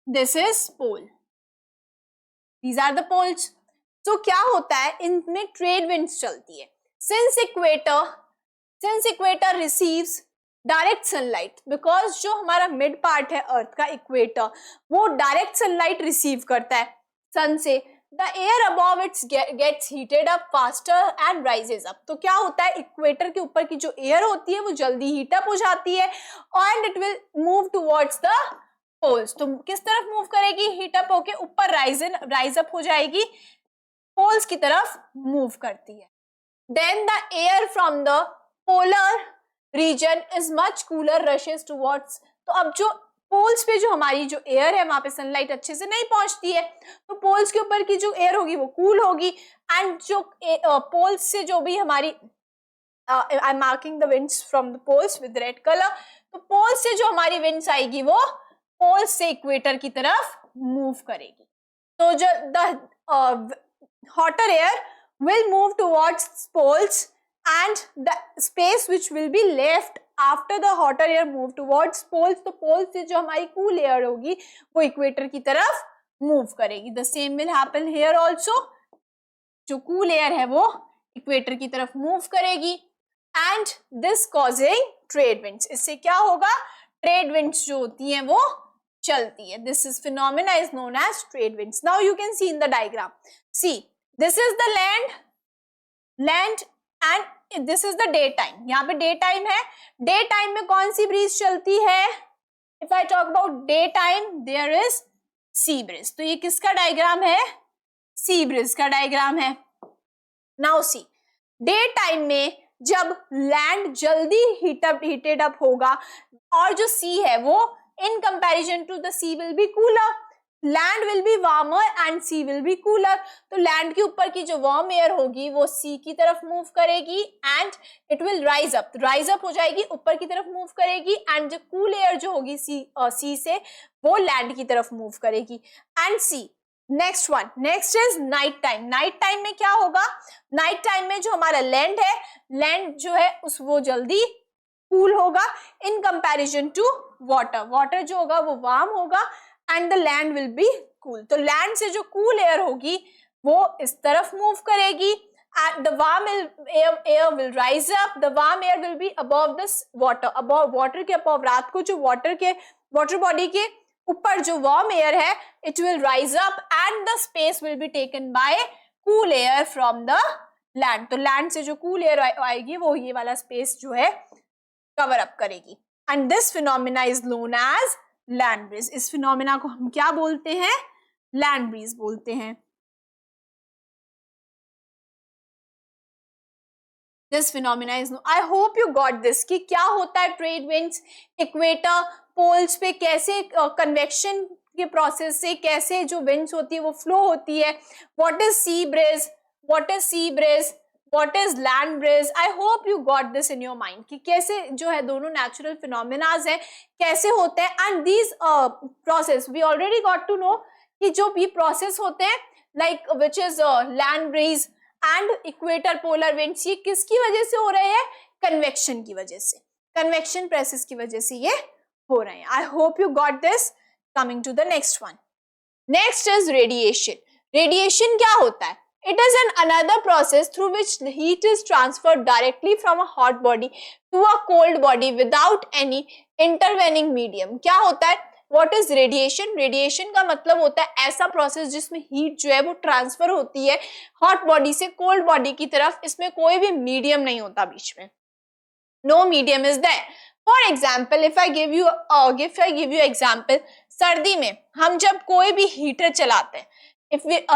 This is pole. These are the poles. So क्या होता है, इनमें trade winds चलती है. Since equator receives direct sunlight, because जो हमारा मिड पार्ट है अर्थ का इक्वेटर वो डायरेक्ट सनलाइट रिसीव करता है सन से, the air above its gets heated up faster and rises up. तो क्या होता है, इक्वेटर के ऊपर की जो एयर होती है वो जल्दी हीट अप हो जाती है and it will move towards the poles. तो किस तरफ मूव करेगी, हीट अप होके ऊपर राइज अप हो जाएगी, पोल्स की तरफ मूव करती है. Then the air from the polar region is much cooler rushes towards. तो अब जो पोल्स पे जो हमारी जो एयर है वहां पे सनलाइट अच्छे से नहीं पहुंचती है, तो पोल्स के ऊपर की जो एयर होगी वो कूल होगी एंड जो पोल्स से जो भी हमारी I am marking the winds from the poles with red colour. तो पोल्स से जो हमारी विंड्स आएगी वो पोल्स से इक्वेटर की तरफ मूव करेगी. तो जो the hotter air will move towards poles and the space which will be left after the hotter air move towards poles. तो poles से जो हमारी cool air होगी वो equator की तरफ move करेगी. The same will happen here also. जो cool air है वो equator की तरफ move करेगी and this causing trade winds. इससे क्या होगा, trade winds जो होती हैं वो चलती है. This is phenomena is known as trade winds. Now you can see in the diagram. See, this is the land and this is the daytime. यहाँ पे daytime है. Daytime में कौन सी breeze चलती है? If I talk about daytime, there is sea breeze. तो ये किसका diagram है? सी ब्रिज का डायग्राम है। नाउ सी, डे टाइम में जब लैंड जल्दी हीटेड अप होगा और जो सी है वो in comparison to the sea will be cooler, land will be warmer and sea will be cooler. तो लैंड के ऊपर की जो वार्म एयर होगी वो सी की तरफ मूव करेगी and it will rise up हो जाएगी, ऊपर की तरफ मूव करेगी एंड जो कूल एयर जो होगी सी से वो लैंड की तरफ मूव करेगी। And see next one, next is night time. Night time में क्या होगा, नाइट टाइम में जो हमारा लैंड है, लैंड जो है उस वो जल्दी कूल होगा in comparison to water, water जो होगा वो वार्म होगा and the land will be cool. तो लैंड से जो कूल एयर होगी वो इस तरफ मूव करेगी and the warm air will rise up, the warm air will be above this water, above water के above, रात को जो water body के ऊपर जो warm air है it will rise up and the space will be taken by cool air from the land। तो land से जो cool air आएगी वो ये वाला space जो है cover up करेगी and this phenomena is known as land breeze। इस phenomena को हम क्या बोलते हैं, land breeze बोलते हैं। This phenomena is I hope you got this कि क्या होता है ट्रेड विंड्स, इक्वेटर पोल्स पे कैसे कन्वेक्शन के प्रोसेस से कैसे जो विंड्स होती है वो फ्लो होती है। What is sea breeze, what is sea breeze, what is land breeze. I hope you got this in your mind कि कैसे जो है दोनों नेचुरल फिनोमिनाज है कैसे होते हैं and these process we already got to know कि जो भी प्रोसेस होते हैं like which is land breeze and equator polar winds, ये किसकी वजह से हो रहे हैं, कन्वेक्शन की वजह से, कन्वेक्शन प्रोसेस की वजह से ये हो रहे हैं। I hope you got this. Coming to the next one, next is radiation. Radiation क्या होता है, it is an another process through which heat is transferred directly from a hot body to a cold body without any intervening medium. क्या होता है, what is radiation, radiation का मतलब होता है ऐसा प्रोसेस जिसमें हीट जो है वो ट्रांसफर होती है हॉट बॉडी से कोल्ड बॉडी की तरफ, इसमें कोई भी मीडियम नहीं होता बीच में, no medium is there. For example if I give you example, सर्दी में हम जब कोई भी हीटर चलाते हैं,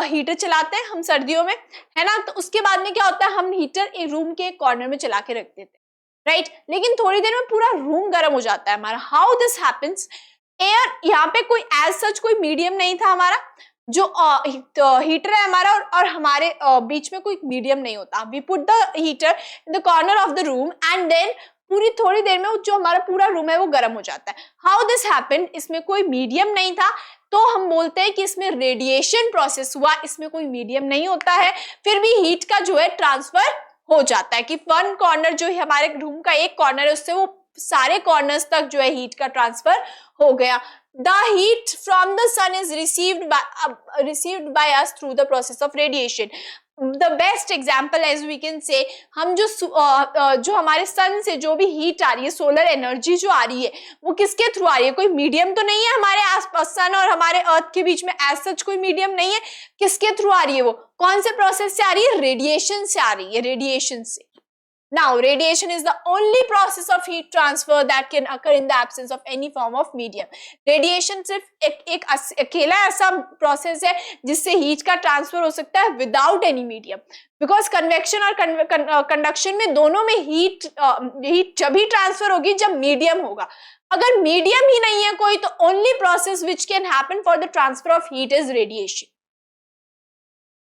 हीटर चलाते हैं हम सर्दियों में, है ना, तो उसके बाद में क्या होता है, हम हीटर एक रूम के एक कॉर्नर में चला के रख देते हैं, राइट, लेकिन थोड़ी देर में पूरा रूम गर्म हो जाता है हमारा। हाउ दिस हैपेंस, एयर यहाँ पे कोई एज सच कोई मीडियम नहीं था हमारा, जो हीटर है हमारा और हमारे बीच में कोई मीडियम नहीं होता। We put the heater in the corner of the room and then पूरी थोड़ी देर में जो हमारा पूरा रूम है वो गर्म हो जाता है। हाउ दिस हैपेंड, इसमें कोई मीडियम नहीं था, तो हम बोलते हैं कि इसमें रेडिएशन प्रोसेस हुआ, इसमें कोई मीडियम नहीं होता है, फिर भी हीट का जो है ट्रांसफर हो जाता है कि वन कॉर्नर जो है हमारे रूम का एक कॉर्नर है उससे वो सारे कॉर्नर्स तक जो है हीट का ट्रांसफर हो गया। The heat from the sun is received by us through the process of radiation. The best example as we can say, हम जो हमारे सन से जो भी हीट आ रही है, सोलर एनर्जी जो आ रही है, वो किसके थ्रू आ रही है, कोई मीडियम तो नहीं है हमारे आसपास, सन और हमारे अर्थ के बीच में एज सच कोई मीडियम नहीं है, किसके थ्रू आ रही है, वो कौन से प्रोसेस से आ रही है, रेडिएशन से आ रही है, रेडिएशन से। Now, radiation is the only process of heat transfer that can occur in the absence of any form of medium. Radiation सिर्फ एक अकेला ऐसा प्रोसेस है जिससे हीट का ट्रांसफर हो सकता है without any medium, because convection और कंडक्शन में दोनों में हीट जब ही ट्रांसफर होगी जब मीडियम होगा। अगर मीडियम ही नहीं है कोई, तो only process which can happen for the transfer of heat is radiation.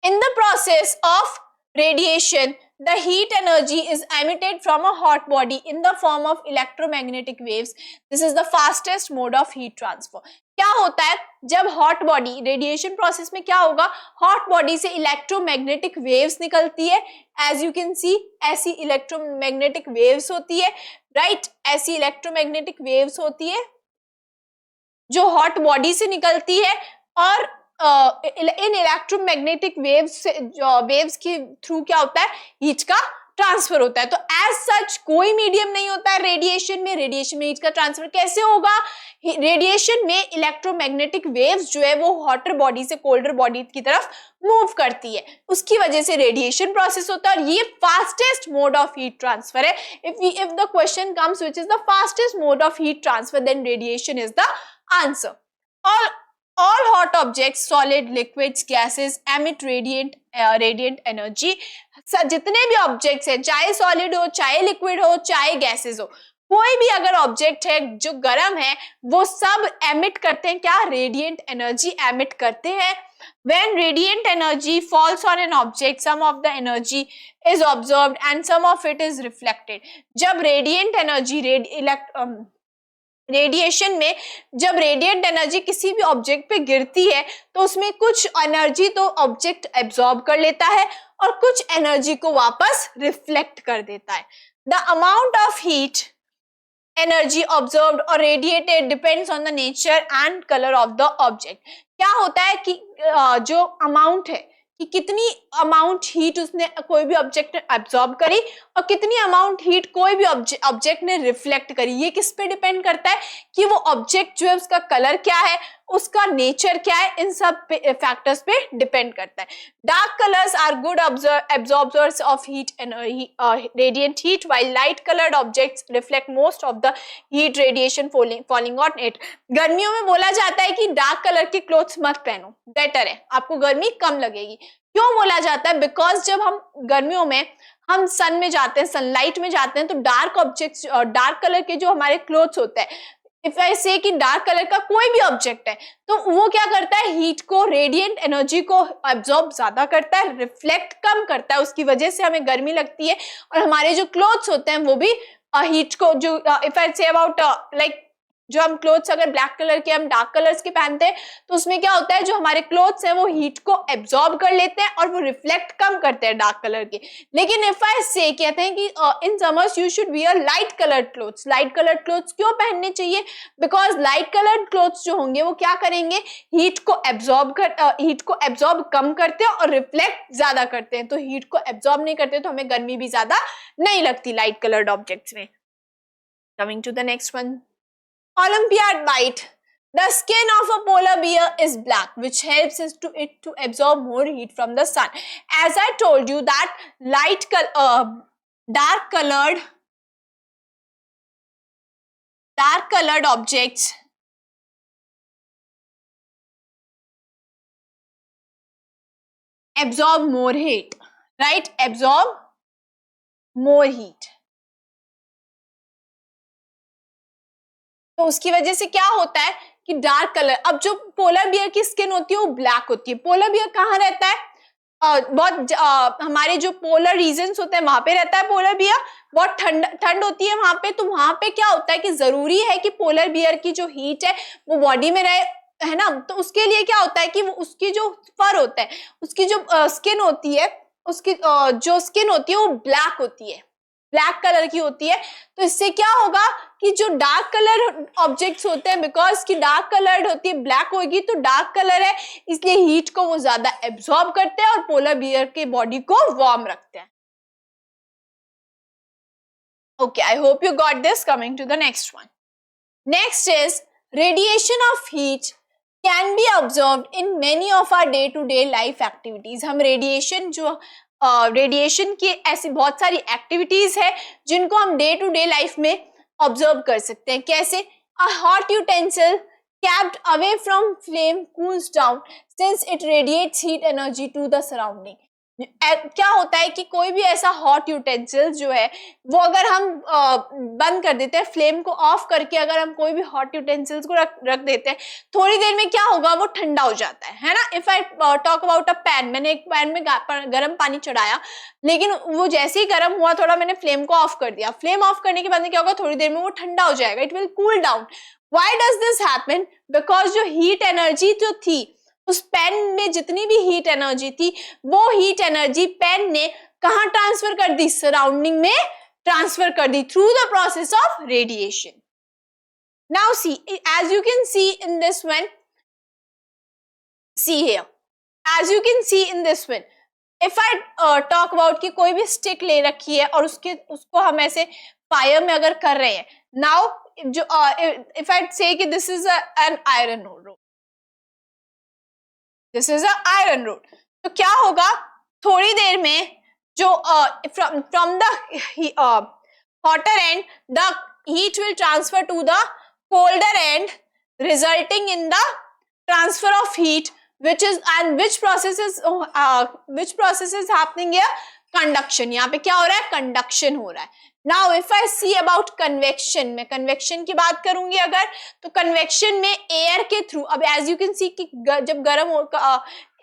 In the process of radiation, the heat energy is emitted from a hot body in the form of electromagnetic waves. This is the fastest mode of heat transfer. क्या होता है जब hot body, radiation process में क्या होगा, hot body से electromagnetic waves निकलती है, एज यू कैन सी ऐसी इलेक्ट्रोमैग्नेटिक वेव्स होती है, राइट, ऐसी इलेक्ट्रोमैग्नेटिक वेव्स होती है जो हॉट बॉडी से निकलती है और इन इलेक्ट्रोमैग्नेटिक वेव्स के थ्रू क्या होता है, हीट का ट्रांसफर होता है। तो एज सच कोई मीडियम नहीं होता है रेडिएशन में। रेडिएशन में हीट का ट्रांसफर कैसे होगा, रेडिएशन में इलेक्ट्रोमैग्नेटिक वेव्स जो है वो हॉटर बॉडी से कोल्डर बॉडी की तरफ मूव करती है, उसकी वजह से रेडिएशन प्रोसेस होता है और ये fastest mode of heat transfer है। If the question comes which is the fastest mode of heat transfer, then radiation is the answer. all hot objects, solid, liquids, gases emit radiant energy. जितने भी objects हैं, चाहे solid हो, चाहे liquid हो, चाहे gases हो, कोई भी अगर ऑब्जेक्ट है जो गर्म है, वो सब एमिट करते हैं क्या? रेडिएंट एनर्जी एमिट करते हैं. When radiant energy falls on an object, some of the energy is observed and some of it is reflected. जब radiant energy रेडिएशन में जब रेडिएंट एनर्जी किसी भी ऑब्जेक्ट पे गिरती है तो उसमें कुछ एनर्जी तो ऑब्जेक्ट एब्जॉर्ब कर लेता है और कुछ एनर्जी को वापस रिफ्लेक्ट कर देता है. The amount of heat energy observed और radiated depends on the nature and colour of the object. क्या होता है कि जो अमाउंट है कि कितनी अमाउंट हीट उसने कोई भी ऑब्जेक्ट ने एब्जॉर्ब करी और कितनी अमाउंट हीट कोई भी ऑब्जेक्ट ने रिफ्लेक्ट करी, ये किस पे डिपेंड करता है कि वो ऑब्जेक्ट जो है उसका कलर क्या है, उसका नेचर क्या है, इन सब फैक्टर्स पे डिपेंड करता है. Dark colours are good absorbers of heat and radiant heat, while light coloured objects reflect most of the heat radiation falling on it. गर्मियों में बोला जाता है कि डार्क कलर के क्लोथ्स मत पहनो, बेटर है, आपको गर्मी कम लगेगी. क्यों बोला जाता है? बिकॉज जब हम गर्मियों में हम सन में जाते हैं, सनलाइट में जाते हैं, तो डार्क ऑब्जेक्ट्स और डार्क कलर के जो हमारे क्लोथ्स होते हैं, इफ आई से कि डार्क कलर का कोई भी ऑब्जेक्ट है तो वो क्या करता है? हीट को, रेडिएंट एनर्जी को एब्जॉर्ब ज्यादा करता है, रिफ्लेक्ट कम करता है, उसकी वजह से हमें गर्मी लगती है. और हमारे जो क्लोथ्स होते हैं वो भी हीट को, जो if I say about like जो हम क्लोथ्स अगर ब्लैक कलर के हम डार्क कलर्स के पहनते हैं तो उसमें क्या होता है, जो हमारे क्लोथ्स हैं वो हीट को एब्जॉर्ब कर लेते हैं और वो रिफ्लेक्ट कम करते हैं डार्क कलर के. लेकिन इफ आई से कहते हैं कि in summers you should wear light coloured clothes. Light coloured clothes क्यों पहनने चाहिए? बिकॉज लाइट कलर्ड क्लोथ्स जो होंगे वो क्या करेंगे? हीट को एब्जॉर्ब कम करते हैं और रिफ्लेक्ट ज्यादा करते हैं. तो हीट को एब्जॉर्ब नहीं करते तो हमें गर्मी भी ज्यादा नहीं लगती लाइट कलर्ड ऑब्जेक्ट्स में. Coming to the next one, Olympiad bite. The skin of a polar bear is black, which helps it to absorb more heat from the sun. As I told you that dark colored objects absorb more heat, right? Absorb more heat. तो उसकी वजह से क्या होता है कि dark colour, अब जो पोलर बियर की स्किन होती है वो ब्लैक होती है. पोलर बियर कहाँ रहता है? बहुत हमारे जो पोलर रीजन्स होते हैं वहां पे रहता है पोलर बियर. बहुत ठंड होती है वहां पे, तो वहां पे क्या होता है कि जरूरी है कि पोलर बियर की जो हीट है वो बॉडी में रहे, है ना. तो उसके लिए क्या होता है कि वो उसकी जो फर होता है, उसकी जो स्किन होती है, उसकी जो स्किन होती है वो ब्लैक होती है, ब्लैक कलर की होती है. तो इससे क्या होगा कि जो डार्क कलर ऑब्जेक्ट्स होते हैं, बिकॉज की डार्क कलर्ड होती है, ब्लैक होगी तो डार्क कलर है, इसलिए हीट को वो ज्यादा एब्जॉर्ब करते हैं और पोलर बियर के बॉडी को वार्म रखते हैं. Okay, I hope you got this. Coming to the next one. Next is radiation of heat can be observed in many of our day to day life activities. हम radiation की ऐसी बहुत सारी activities है जिनको हम डे टू डे लाइफ में observe कर सकते हैं. कैसे? A hot utensil kept away from flame cools down since it radiates heat energy to the surrounding. क्या होता है कि कोई भी ऐसा हॉट यूटेंसिल जो है वो अगर हम बंद कर देते हैं, फ्लेम को ऑफ करके अगर हम कोई भी हॉट यूटेंसिल्स को रख देते हैं, थोड़ी देर में क्या होगा, वो ठंडा हो जाता है ना. If I talk about a pan, मैंने एक पैन में गर्म पानी चढ़ाया, लेकिन वो जैसे ही गर्म हुआ थोड़ा, मैंने फ्लेम को ऑफ कर दिया. फ्लेम ऑफ करने के बाद क्या होगा, थोड़ी देर में वो ठंडा हो जाएगा, it will cool down. Why does this happen? Because जो हीट एनर्जी जो थी उस पेन में, जितनी भी हीट एनर्जी थी, वो हीट एनर्जी पेन ने कहाँ ट्रांसफर कर दी? सराउंडिंग में ट्रांसफर कर दी through the process of radiation. Now see, as you can see in this one, see here, as you can see in this one, if I talk about कि कोई भी stick ले रखी है और उसको हम ऐसे फायर में अगर कर रहे हैं, now जो if I say कि this is an iron rod, this is a iron rod, तो क्या होगा, थोड़ी देर में जो from the hotter end the heat will transfer to the colder end resulting in the transfer of heat, which process is happening here? Conduction. यहाँ पे क्या हो रहा है? Conduction हो रहा है. Now if I see about convection, मैं convection की बात करूंगी अगर, तो convection में air के through, अब as you can see कि जब गर्म हो,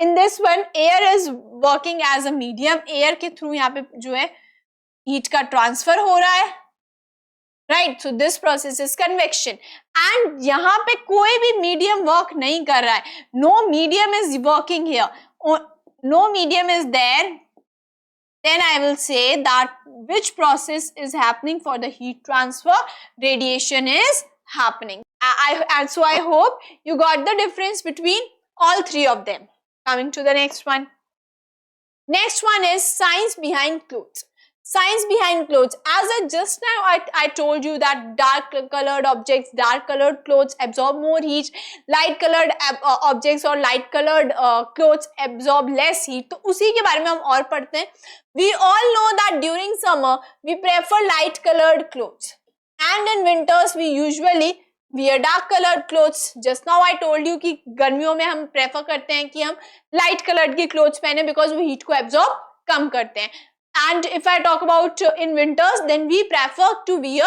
in this one air is working as a medium, air के through यहाँ पे जो है heat का transfer हो रहा है, right? So this process is convection. And यहाँ पे कोई भी medium work नहीं कर रहा है. No medium is working here. No medium is there. Then I will say that which process is happening for the heat transfer? Radiation is happening. And so I hope you got the difference between all three of them. Coming to the next one. Next one is science behind clothes. Science behind clothes. As I just now I told you that dark colored objects, dark colored clothes absorb more heat, light colored objects or light colored clothes absorb less heat. तो उसी के बारे में हम और पढ़ते हैं. We all know that during summer we prefer light colored clothes, and in winters we usually wear dark colored clothes. Just now I told you कि गर्मियों में हम prefer करते हैं कि हम light colored की clothes पहने because वो heat को absorb कम करते हैं. And if I talk about in winters, then we prefer to wear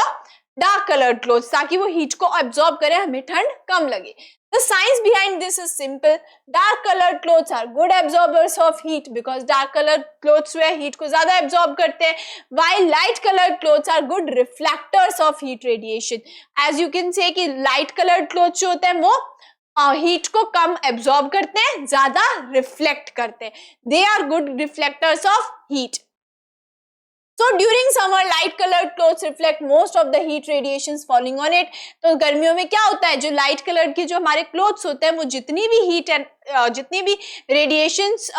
dark colored clothes ताकि वो heat को absorb करे, हमें ठंड कम लगे. The science behind this is simple. Dark colored clothes are good absorbers of heat because dark colored clothes जो है heat को ज़्यादा absorb करते हैं, while light colored clothes are good reflectors of heat radiation. As you can say कि light colored clothes जो होते हैं वो हीट को कम absorb करते हैं, ज़्यादा reflect करते हैं. They are good reflectors of heat. So during summer, light colored clothes reflect most of the heat radiations falling on it. तो गर्मियों में क्या होता है, जो light colored की जो हमारे clothes होते हैं वो जितनी भी heat जितनी भी radiations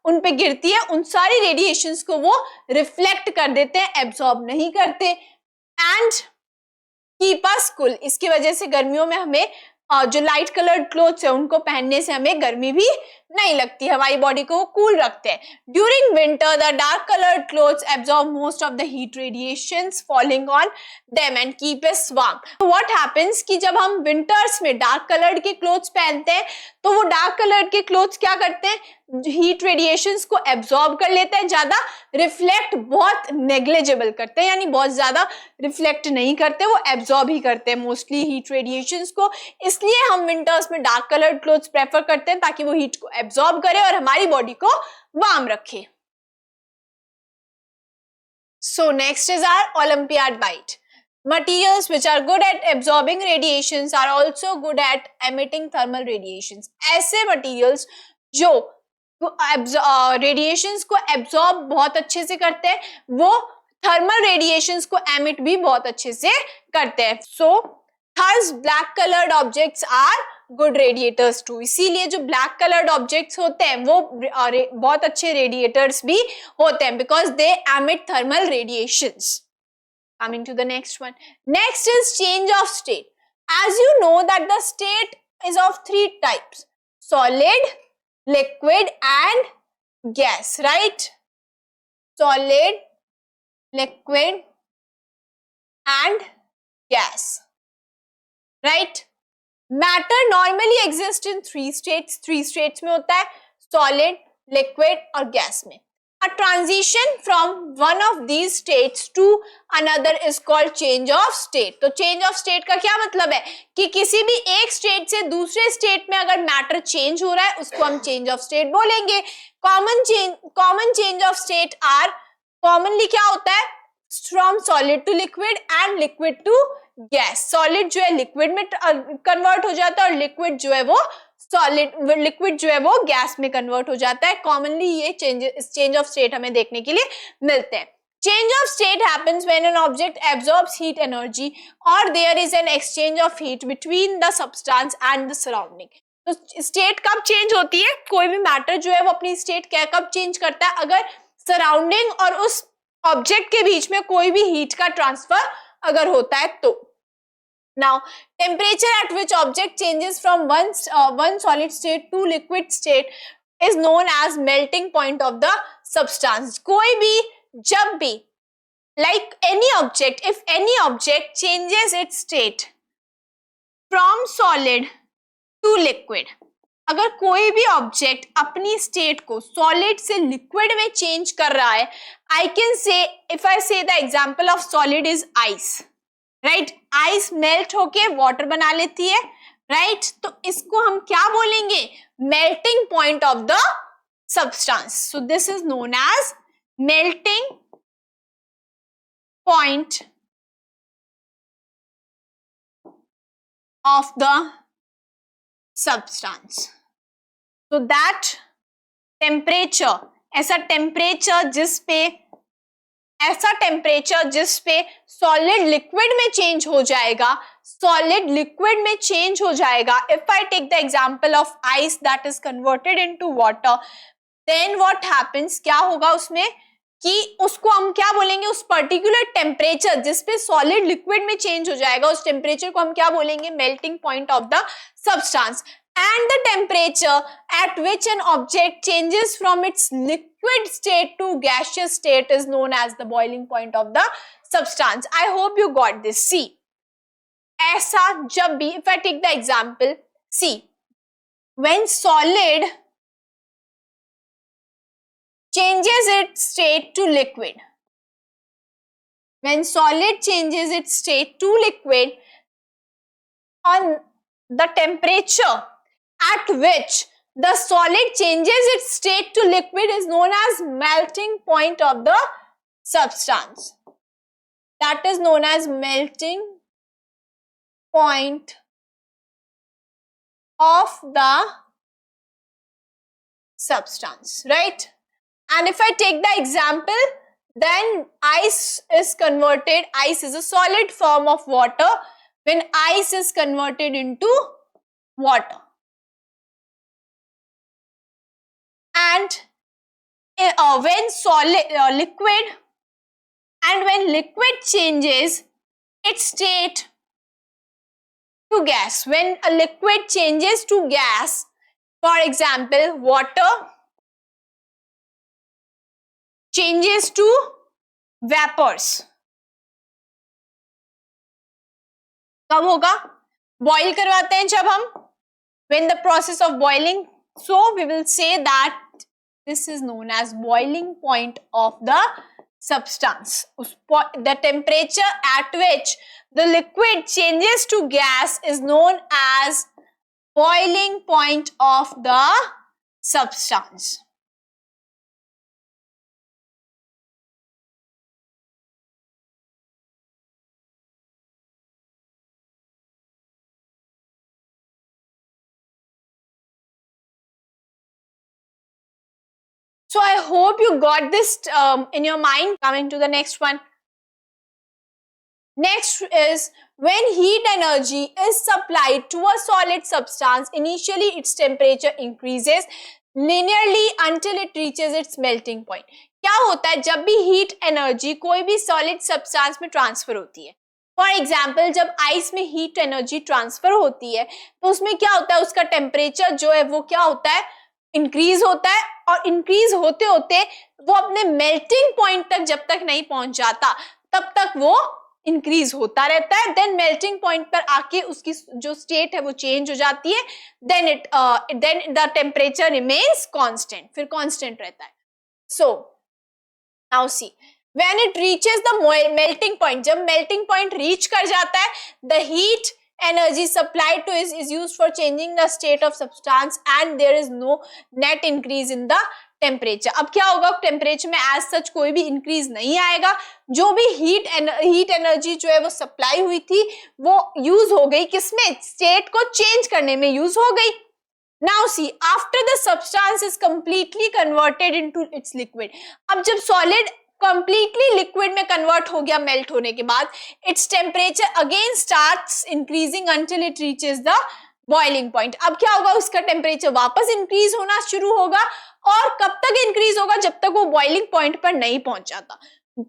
उन पे गिरती है, उन सारी radiations को वो reflect कर देते हैं, absorb नहीं करते and keep us cool. इसकी वजह से गर्मियों में हमें जो लाइट कलर्ड क्लोथ्स है उनको पहनने से हमें गर्मी भी नहीं लगती, हमारी बॉडी को कूल रखते हैं. During winter the dark coloured clothes absorb most of the heat radiations falling on them and keep us warm. तो व्हाट हैपेंस कि जब हम विंटर्स में डार्क कलर्ड के क्लोथ्स पहनते हैं तो वो डार्क कलर्ड के क्लोथ्स क्या करते हैं, हीट रेडिएशंस को एब्जॉर्ब कर लेते हैं, ज्यादा रिफ्लेक्ट बहुत नेग्लिजिबल करते हैं, यानी बहुत ज्यादा रिफ्लेक्ट नहीं करते, वो एब्जॉर्ब ही करते हैं मोस्टली हीट रेडिएशंस को. इसलिए हम विंटर्स में डार्क कलर्ड क्लोथ्स प्रेफर करते हैं ताकि वो हीट को एब्जॉर्ब करे और हमारी बॉडी को वार्म रखे. So next is our olympiad bite. Materials which are good at absorbing radiations are also good at emitting thermal radiations. ऐसे materials जो रेडिएशंस को एब्जॉर्ब बहुत अच्छे से करते हैं, वो थर्मल रेडिएशंस को एमिट भी बहुत अच्छे से करते हैं. सो thus black colored objects are good radiators too. इसीलिए जो black colored objects होते हैं वो बहुत अच्छे radiators भी होते हैं because they emit thermal radiations. Coming to the next one. Next is change of state. As you know that the state is of three types: solid, liquid and gas, right? Solid, liquid and gas, right? Matter normally exists in three states. Three states में होता है, solid, liquid और gas में. A transition from one of these states to another is called change of state. तो change of state का क्या मतलब है कि किसी भी एक स्टेट से दूसरे स्टेट में अगर मैटर चेंज हो रहा है उसको हम change of state बोलेंगे. common change of state are commonly क्या होता है, from solid to liquid and liquid to gas. solid जो है liquid में convert हो जाता है और liquid जो है वो लिक्विड जो है वो गैस में कन्वर्ट हो जाता है. कॉमनली ये चेंज ऑफ स्टेट हमें देखने के लिए मिलते हैं. Change of state happens when an object absorbs heat energy और there is an exchange of heat between the substance and the surrounding. तो स्टेट कब चेंज होती है, कोई भी मैटर जो है वो अपनी स्टेट कब चेंज करता है, अगर सराउंडिंग और उस ऑब्जेक्ट के बीच में कोई भी हीट का ट्रांसफर अगर होता है तो. Now, temperature at which object changes from one solid state to liquid state is known as melting point of the substance. कोई भी जब भी like any object, if any object changes its state from solid to liquid, अगर कोई भी object अपनी state को solid से लिक्विड में चेंज कर रहा है, I can say, if I say the example of solid is ice, right, ice melt होके वाटर बना लेती है, राइट, तो इसको हम क्या बोलेंगे, melting point of the substance, so this is known as melting point of the substance. So that temperature, ऐसा टेम्परेचर जिस पे सॉलिड लिक्विड में चेंज हो जाएगा, सॉलिड लिक्विड में चेंज हो जाएगा. If I take the example of ice that is converted into water, then what happens, क्या होगा उसमें कि उसको हम क्या बोलेंगे, उस पर्टिकुलर टेम्परेचर जिस पे सॉलिड लिक्विड में चेंज हो जाएगा, उस टेम्परेचर को हम क्या बोलेंगे, melting point of the substance. And the temperature at which an object changes from its liquid state to gaseous state is known as the boiling point of the substance. I hope you got this. See, ऐसा जब भी, if I take the example, see, when solid changes its state to liquid, when solid changes its state to liquid, on the temperature at which the solid changes its state to liquid is known as melting point of the substance. That is known as melting point of the substance, right? And if I take the example, then ice is converted, ice is a solid form of water. When ice is converted into water, and when solid liquid, and when liquid changes its state to gas, when a liquid changes to gas, for example water changes to vapors, कब होगा, boil करवाते हैं जब हम, when the process of boiling, so we will say that this is known as boiling point of the substance. The temperature at which the liquid changes to gas is known as boiling point of the substance. So I hope you got this in your mind. Coming to the next one. Next is when heat energy is supplied to a solid substance, initially its temperature increases linearly until it reaches its melting point. क्या होता है जब भी heat energy कोई भी solid substance में transfer होती है, फॉर एग्जाम्पल जब आइस में हीट एनर्जी ट्रांसफर होती है तो उसमें क्या होता है, उसका टेम्परेचर जो है वो क्या होता है, इंक्रीज होता है, और इंक्रीज होते होते वो अपने मेल्टिंग पॉइंट तक जब तक नहीं पहुंच जाता तब तक वो इंक्रीज होता रहता है. देन मेल्टिंग पॉइंट पर आके उसकी जो स्टेट है वो चेंज हो जाती है, then the temperature remains constant, फिर कांस्टेंट रहता है. So now see, when it reaches the melting point, जब मेल्टिंग पॉइंट रीच कर जाता है, the heat energy supplied to is used for changing the state of substance and there is no net increase in the temperature. अब क्या होगा, temperature में as such कोई भी इंक्रीज नहीं आएगा, जो भी हीट एनर्जी जो है वो सप्लाई हुई थी वो यूज हो गई किसमें, स्टेट को चेंज करने में यूज हो गई. Now see, after the substance is completely converted into its liquid, अब जब solid कंप्लीटली लिक्विड में कन्वर्ट हो गया मेल्ट होने के बाद, its temperature again starts increasing until it reaches the boiling point. अब क्या होगा, उसका टेम्परेचर वापस इंक्रीज होना शुरू होगा, और कब तक इंक्रीज होगा, जब तक वो बॉइलिंग पॉइंट पर नहीं पहुंच जाता.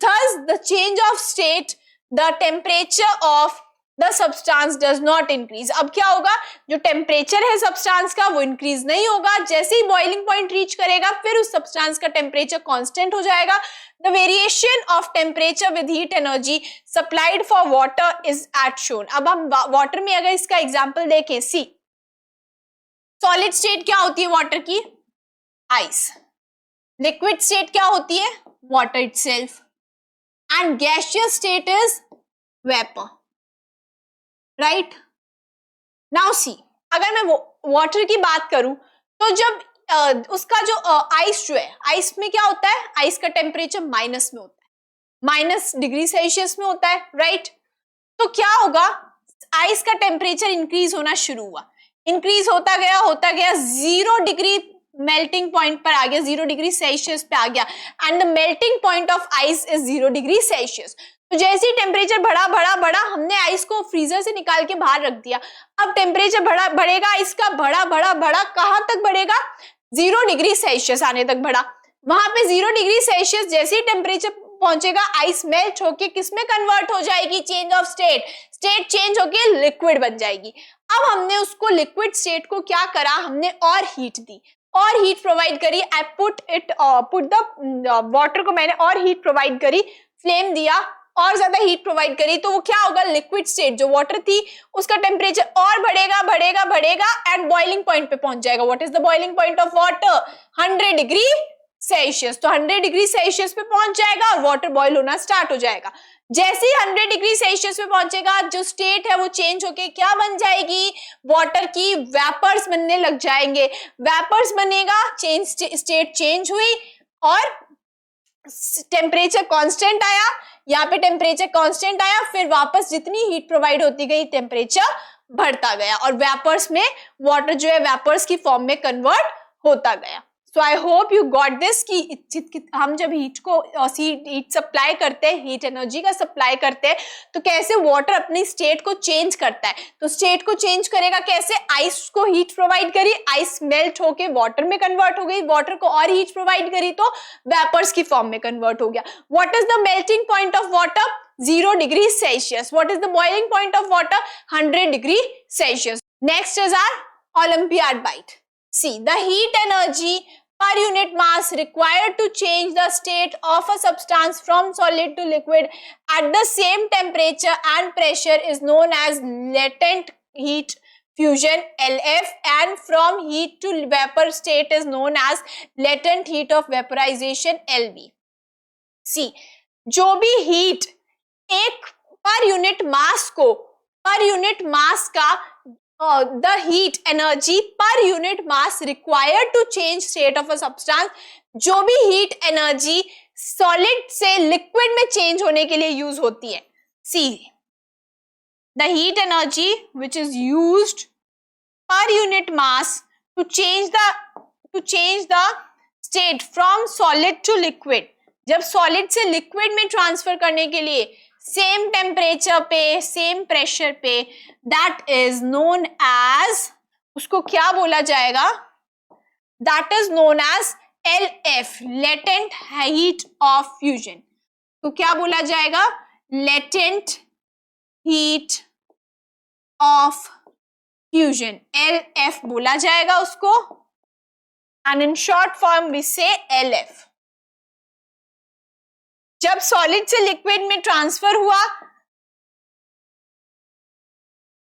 Thus the change of state, the temperature of the substance does not increase. अब क्या होगा, जो टेम्परेचर है सब्सटेंस का वो इंक्रीज नहीं होगा, जैसे ही बॉइलिंग पॉइंट रीच करेगा फिर उस सब्सटेंस का टेम्परेचर कांस्टेंट हो जाएगा. The variation of temperature with heat energy supplied for water is at shown. अब हम वाटर में अगर इसका एग्जांपल देखें, सी सॉलिड स्टेट क्या होती है वाटर की? आइस. लिक्विड स्टेट क्या होती है? Water itself. And gaseous state is vapour. Right. Now सी, अगर मैं वाटर की बात करूं तो जब उसका जो आइस जो है, आइस में क्या होता है? आइस का टेम्परेचर माइनस में होता है, -डिग्री सेल्सियस में होता है. राइट. तो क्या होगा? आइस का टेम्परेचर इंक्रीज होना शुरू हुआ, इंक्रीज होता गया 0 डिग्री मेल्टिंग पॉइंट पर आ गया, 0 डिग्री सेल्सियस पे आ गया. And the melting point of ice is 0 degree Celsius. तो जैसे ही टेम्परेचर बढ़ा, हमने आइस को फ्रीजर से निकाल के बाहर रख दिया. अब टेम्परेचर बढ़ेगा, आइस का बढ़ा कहां तक बढ़ेगा? 0 डिग्री सेल्सियस आने तक बढ़ा. वहां पे 0 डिग्री सेल्सियस जैसे ही टेम्परेचर पहुंचेगा, आइस मेल्ट होके किसमें कन्वर्ट हो जाएगी? Change of state. State change होके लिक्विड बन जाएगी. अब हमने उसको लिक्विड स्टेट को क्या करा? हमने और हीट दी, और हीट प्रोवाइड करी. आई पुट द वाटर को मैंने और हीट प्रोवाइड करी, फ्लेम दिया, और ज्यादा हीट प्रोवाइड करी. तो वो क्या होगा? लिक्विड स्टेट जो वाटर थी उसका टेम्परेचर और बढ़ेगा एंड बॉइलिंग पॉइंट पे पहुंच जाएगा. What is the boiling point of water? 100 degree Celsius. तो 100 डिग्री सेल्सियस पे पहुंच जाएगा और वाटर बॉईल होना स्टार्ट हो जाएगा. जैसे ही 100 डिग्री सेल्सियस पे पहुंचेगा, जो स्टेट है वो चेंज होके क्या बन जाएगी? वाटर की वेपर्स बनने लग जाएंगे. वेपर्स बनेगा, स्टेट चेंज हुई और टेम्परेचर कांस्टेंट आया. यहाँ पे टेम्परेचर कांस्टेंट आया, फिर वापस जितनी हीट प्रोवाइड होती गई टेम्परेचर बढ़ता गया और वेपर्स में वाटर जो है वेपर्स की फॉर्म में कन्वर्ट होता गया. So I hope you got this कि हम जब हीट को हीट सप्लाई करते हैं, हीट एनर्जी का सप्लाई करते हैं, तो कैसे वाटर अपनी स्टेट को चेंज करता है. तो स्टेट को चेंज करेगा कैसे? आइस को हीट प्रोवाइड करी, आइस मेल्ट होके वाटर में कन्वर्ट हो गई, वाटर को और हीट प्रोवाइड करी तो वेपर्स की फॉर्म में कन्वर्ट हो गया. What is the melting point of water? 0 degree Celsius. What is the boiling point of water? 100 degree Celsius. Next is our olympiad bite. See, the heat energy per unit mass required to change the state of a substance from solid to liquid at the same temperature and pressure is known as latent heat fusion LF, and from heat to vapor state is known as latent heat of vaporization LV. See, जो भी heat एक per unit mass को, per unit mass का the heat energy per unit mass required to change state of a substance, जो भी heat energy solid से liquid में change होने के लिए use होती है. See, the heat energy which is used per unit mass to change the state from solid to liquid, जब solid से liquid में transfer करने के लिए सेम टेम्परेचर पे, सेम प्रेशर पे, दैट इज नोन एज, उसको क्या बोला जाएगा? That is known as LF, latent heat of fusion. तो क्या बोला जाएगा? Latent heat of fusion, LF बोला जाएगा उसको. And in short form we say LF. जब सॉलिड से लिक्विड में ट्रांसफर हुआ,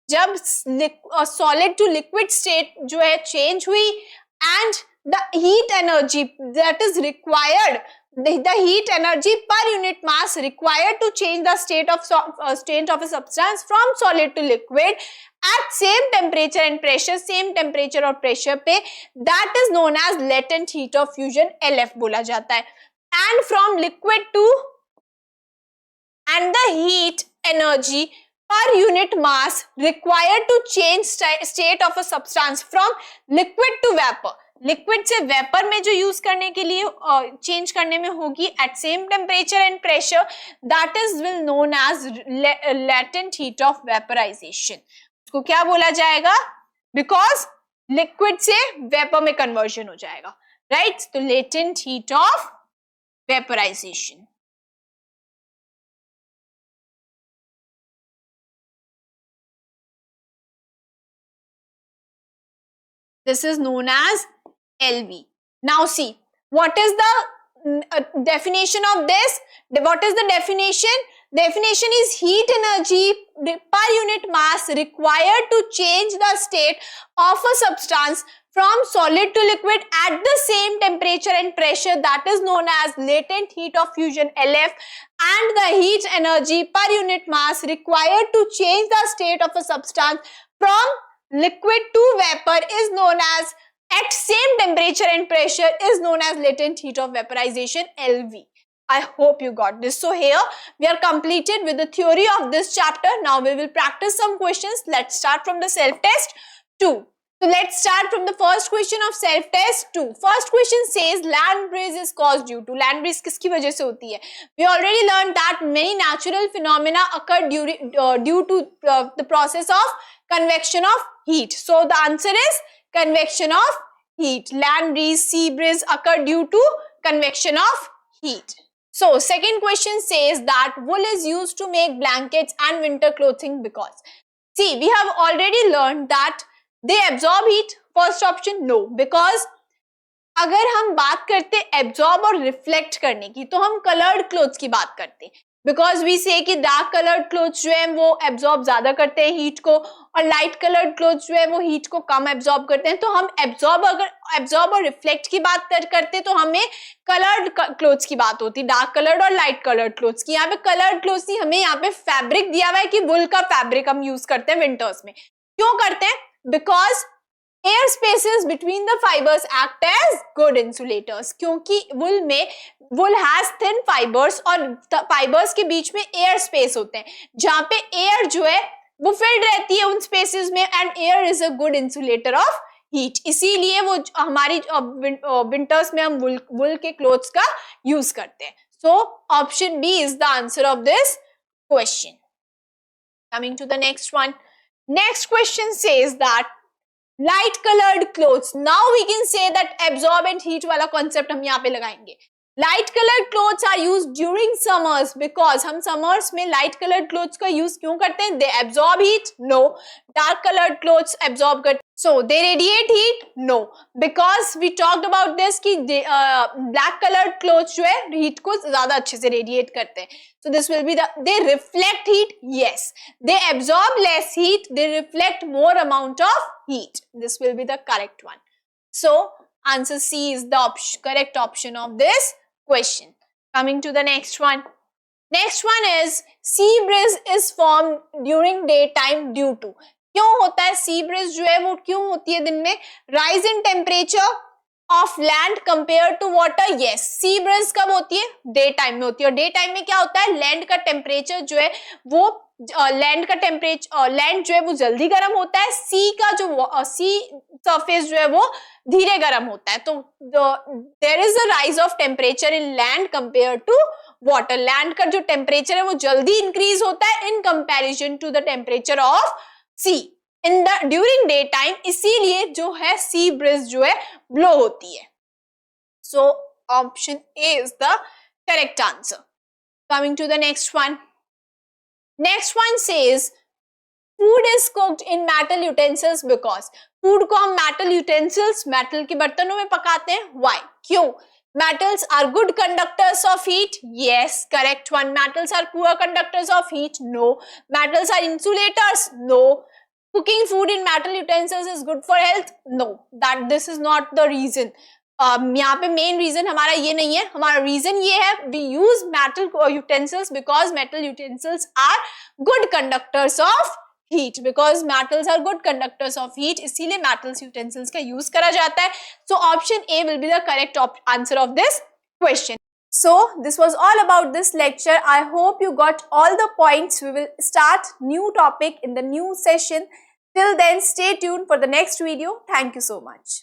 जब सॉलिड टू लिक्विड स्टेट जो है चेंज हुई, and the heat energy that is required, the heat energy per unit mass required to change the state of a substance from solid to liquid at same temperature and pressure, same temperature और pressure पे, that is known as latent heat of fusion, LF बोला जाता है. And from liquid to, and the heat energy per unit mass required to change state of a substance from liquid to vapor, liquid से vapour में जो use करने के लिए change करने में होगी at same temperature and pressure, that is will known as latent heat of vaporisation. उसको क्या बोला जाएगा? बिकॉज लिक्विड से वेपर में कन्वर्जन हो जाएगा, राइट? तो latent heat of vaporisation. This is known as LV. Now see, what is the definition of this? What is the definition? Definition is heat energy per unit mass required to change the state of a substance from solid to liquid at the same temperature and pressure, that is known as latent heat of fusion, LF, and the heat energy per unit mass required to change the state of a substance from liquid to vapor is known as, at same temperature and pressure, is known as latent heat of vaporization, LV. I hope you got this. So here we are completed with the theory of this chapter. Now we will practice some questions. Let's start from the self-test 2. So let's start from the first question of self-test 2. First question says land breeze is caused due to. Land breeze किसकी वजह से होती है? We already learned that many natural phenomena occur due to the process of convection of heat. So the answer is convection of heat. Land breeze, sea breeze occur due to convection of heat. So second question says that wool is used to make blankets and winter clothing because. See, we have already learned that they absorb heat. First option no, because अगर हम बात करते absorb और reflect करने की तो हम coloured clothes की बात करते हैं, बिकॉज वी से कि डार्क कलर्ड क्लोथ्स जो है वो एब्जॉर्ब ज्यादा करते हैं हीट को, और लाइट कलर्ड क्लोथ्स जो है वो हीट को कम एब्जॉर्ब करते हैं. तो हम एब्जॉर्ब और रिफ्लेक्ट की बात करते तो हमें कलर्ड क्लोथ्स की बात होती, डार्क कलर्ड और लाइट कलर्ड क्लोथ्स की. यहाँ पे कलर्ड क्लोथ्स की हमें यहाँ पे फैब्रिक दिया हुआ है कि वुल का फैब्रिक हम यूज करते हैं विंटर्स में. क्यों करते हैं? Because air spaces between the fibres act as good insulators. क्योंकि वुल हैज थिन फाइबर्स और फाइबर्स के बीच में एयर स्पेस होते हैं जहां पे एयर जो है वो फिल्ड रहती है उन स्पेसेस में, and air is a good insulator of heat. इसीलिए वो हमारी विंटर्स में हम वुल के क्लोथ्स का यूज करते हैं. So option B is the answer of this question. Coming to the next one. Next question says that light colored clothes. Now we can say that absorb and heat वाला concept हम यहाँ पे लगाएंगे. Light colored clothes are used during summers because हम summers में light colored clothes का use क्यों करते हैं? They absorb heat? No. Dark colored clothes absorb करते. So they radiate heat? No. Because we talked about this कि black colored clothes जो है heat को ज़्यादा अच्छे से radiate करते हैं. So this will be they reflect heat? Yes. They absorb less heat. They reflect more amount of heat. This will be the correct one. So answer C is the correct option of this question. Coming to the next one. Next one is sea breeze is formed during daytime due to. क्यों होता है sea breeze जो है वो क्यों होती है दिन में? Rise in temperature of land compared to water. Yes, sea breeze कब होती है? डे टाइम में होती है. और डे टाइम में क्या होता है? लैंड का टेम्परेचर जो है वो लैंड जो है वो जल्दी गर्म होता है, सी का जो सी सरफेस जो है वो धीरे गर्म होता है. तो there is a rise of temperature in land compare to water. Land का जो टेम्परेचर है वो जल्दी इंक्रीज होता है in comparison to the temperature of sea in the during day time. इसीलिए जो है सी ब्रिज जो है ब्लो होती है. So option A is the correct answer. Coming to the next one. Next one says food is cooked in metal utensils because. Food को हम metal utensils, metal के बर्तनों में पकाते हैं. Why? क्यों? Metals are good conductors of heat. Yes, correct one. Metals are poor conductors of heat. No. Metals are insulators. No. Cooking food in metal utensils is good for health. No. This is not the reason. यहाँ पे main reason हमारा ये नहीं है. हमारा reason ये है we use metal utensils because metal utensils are good conductors of heat. Because metals are good conductors of heat, इसीलिए मेटल्स यूटेंसिल्स का यूज करा जाता है. So option A will be the correct answer of this question. So this was all about this lecture. I hope you got all the points. We will start new topic in the new session. Till then, stay tuned for the next video. Thank you so much.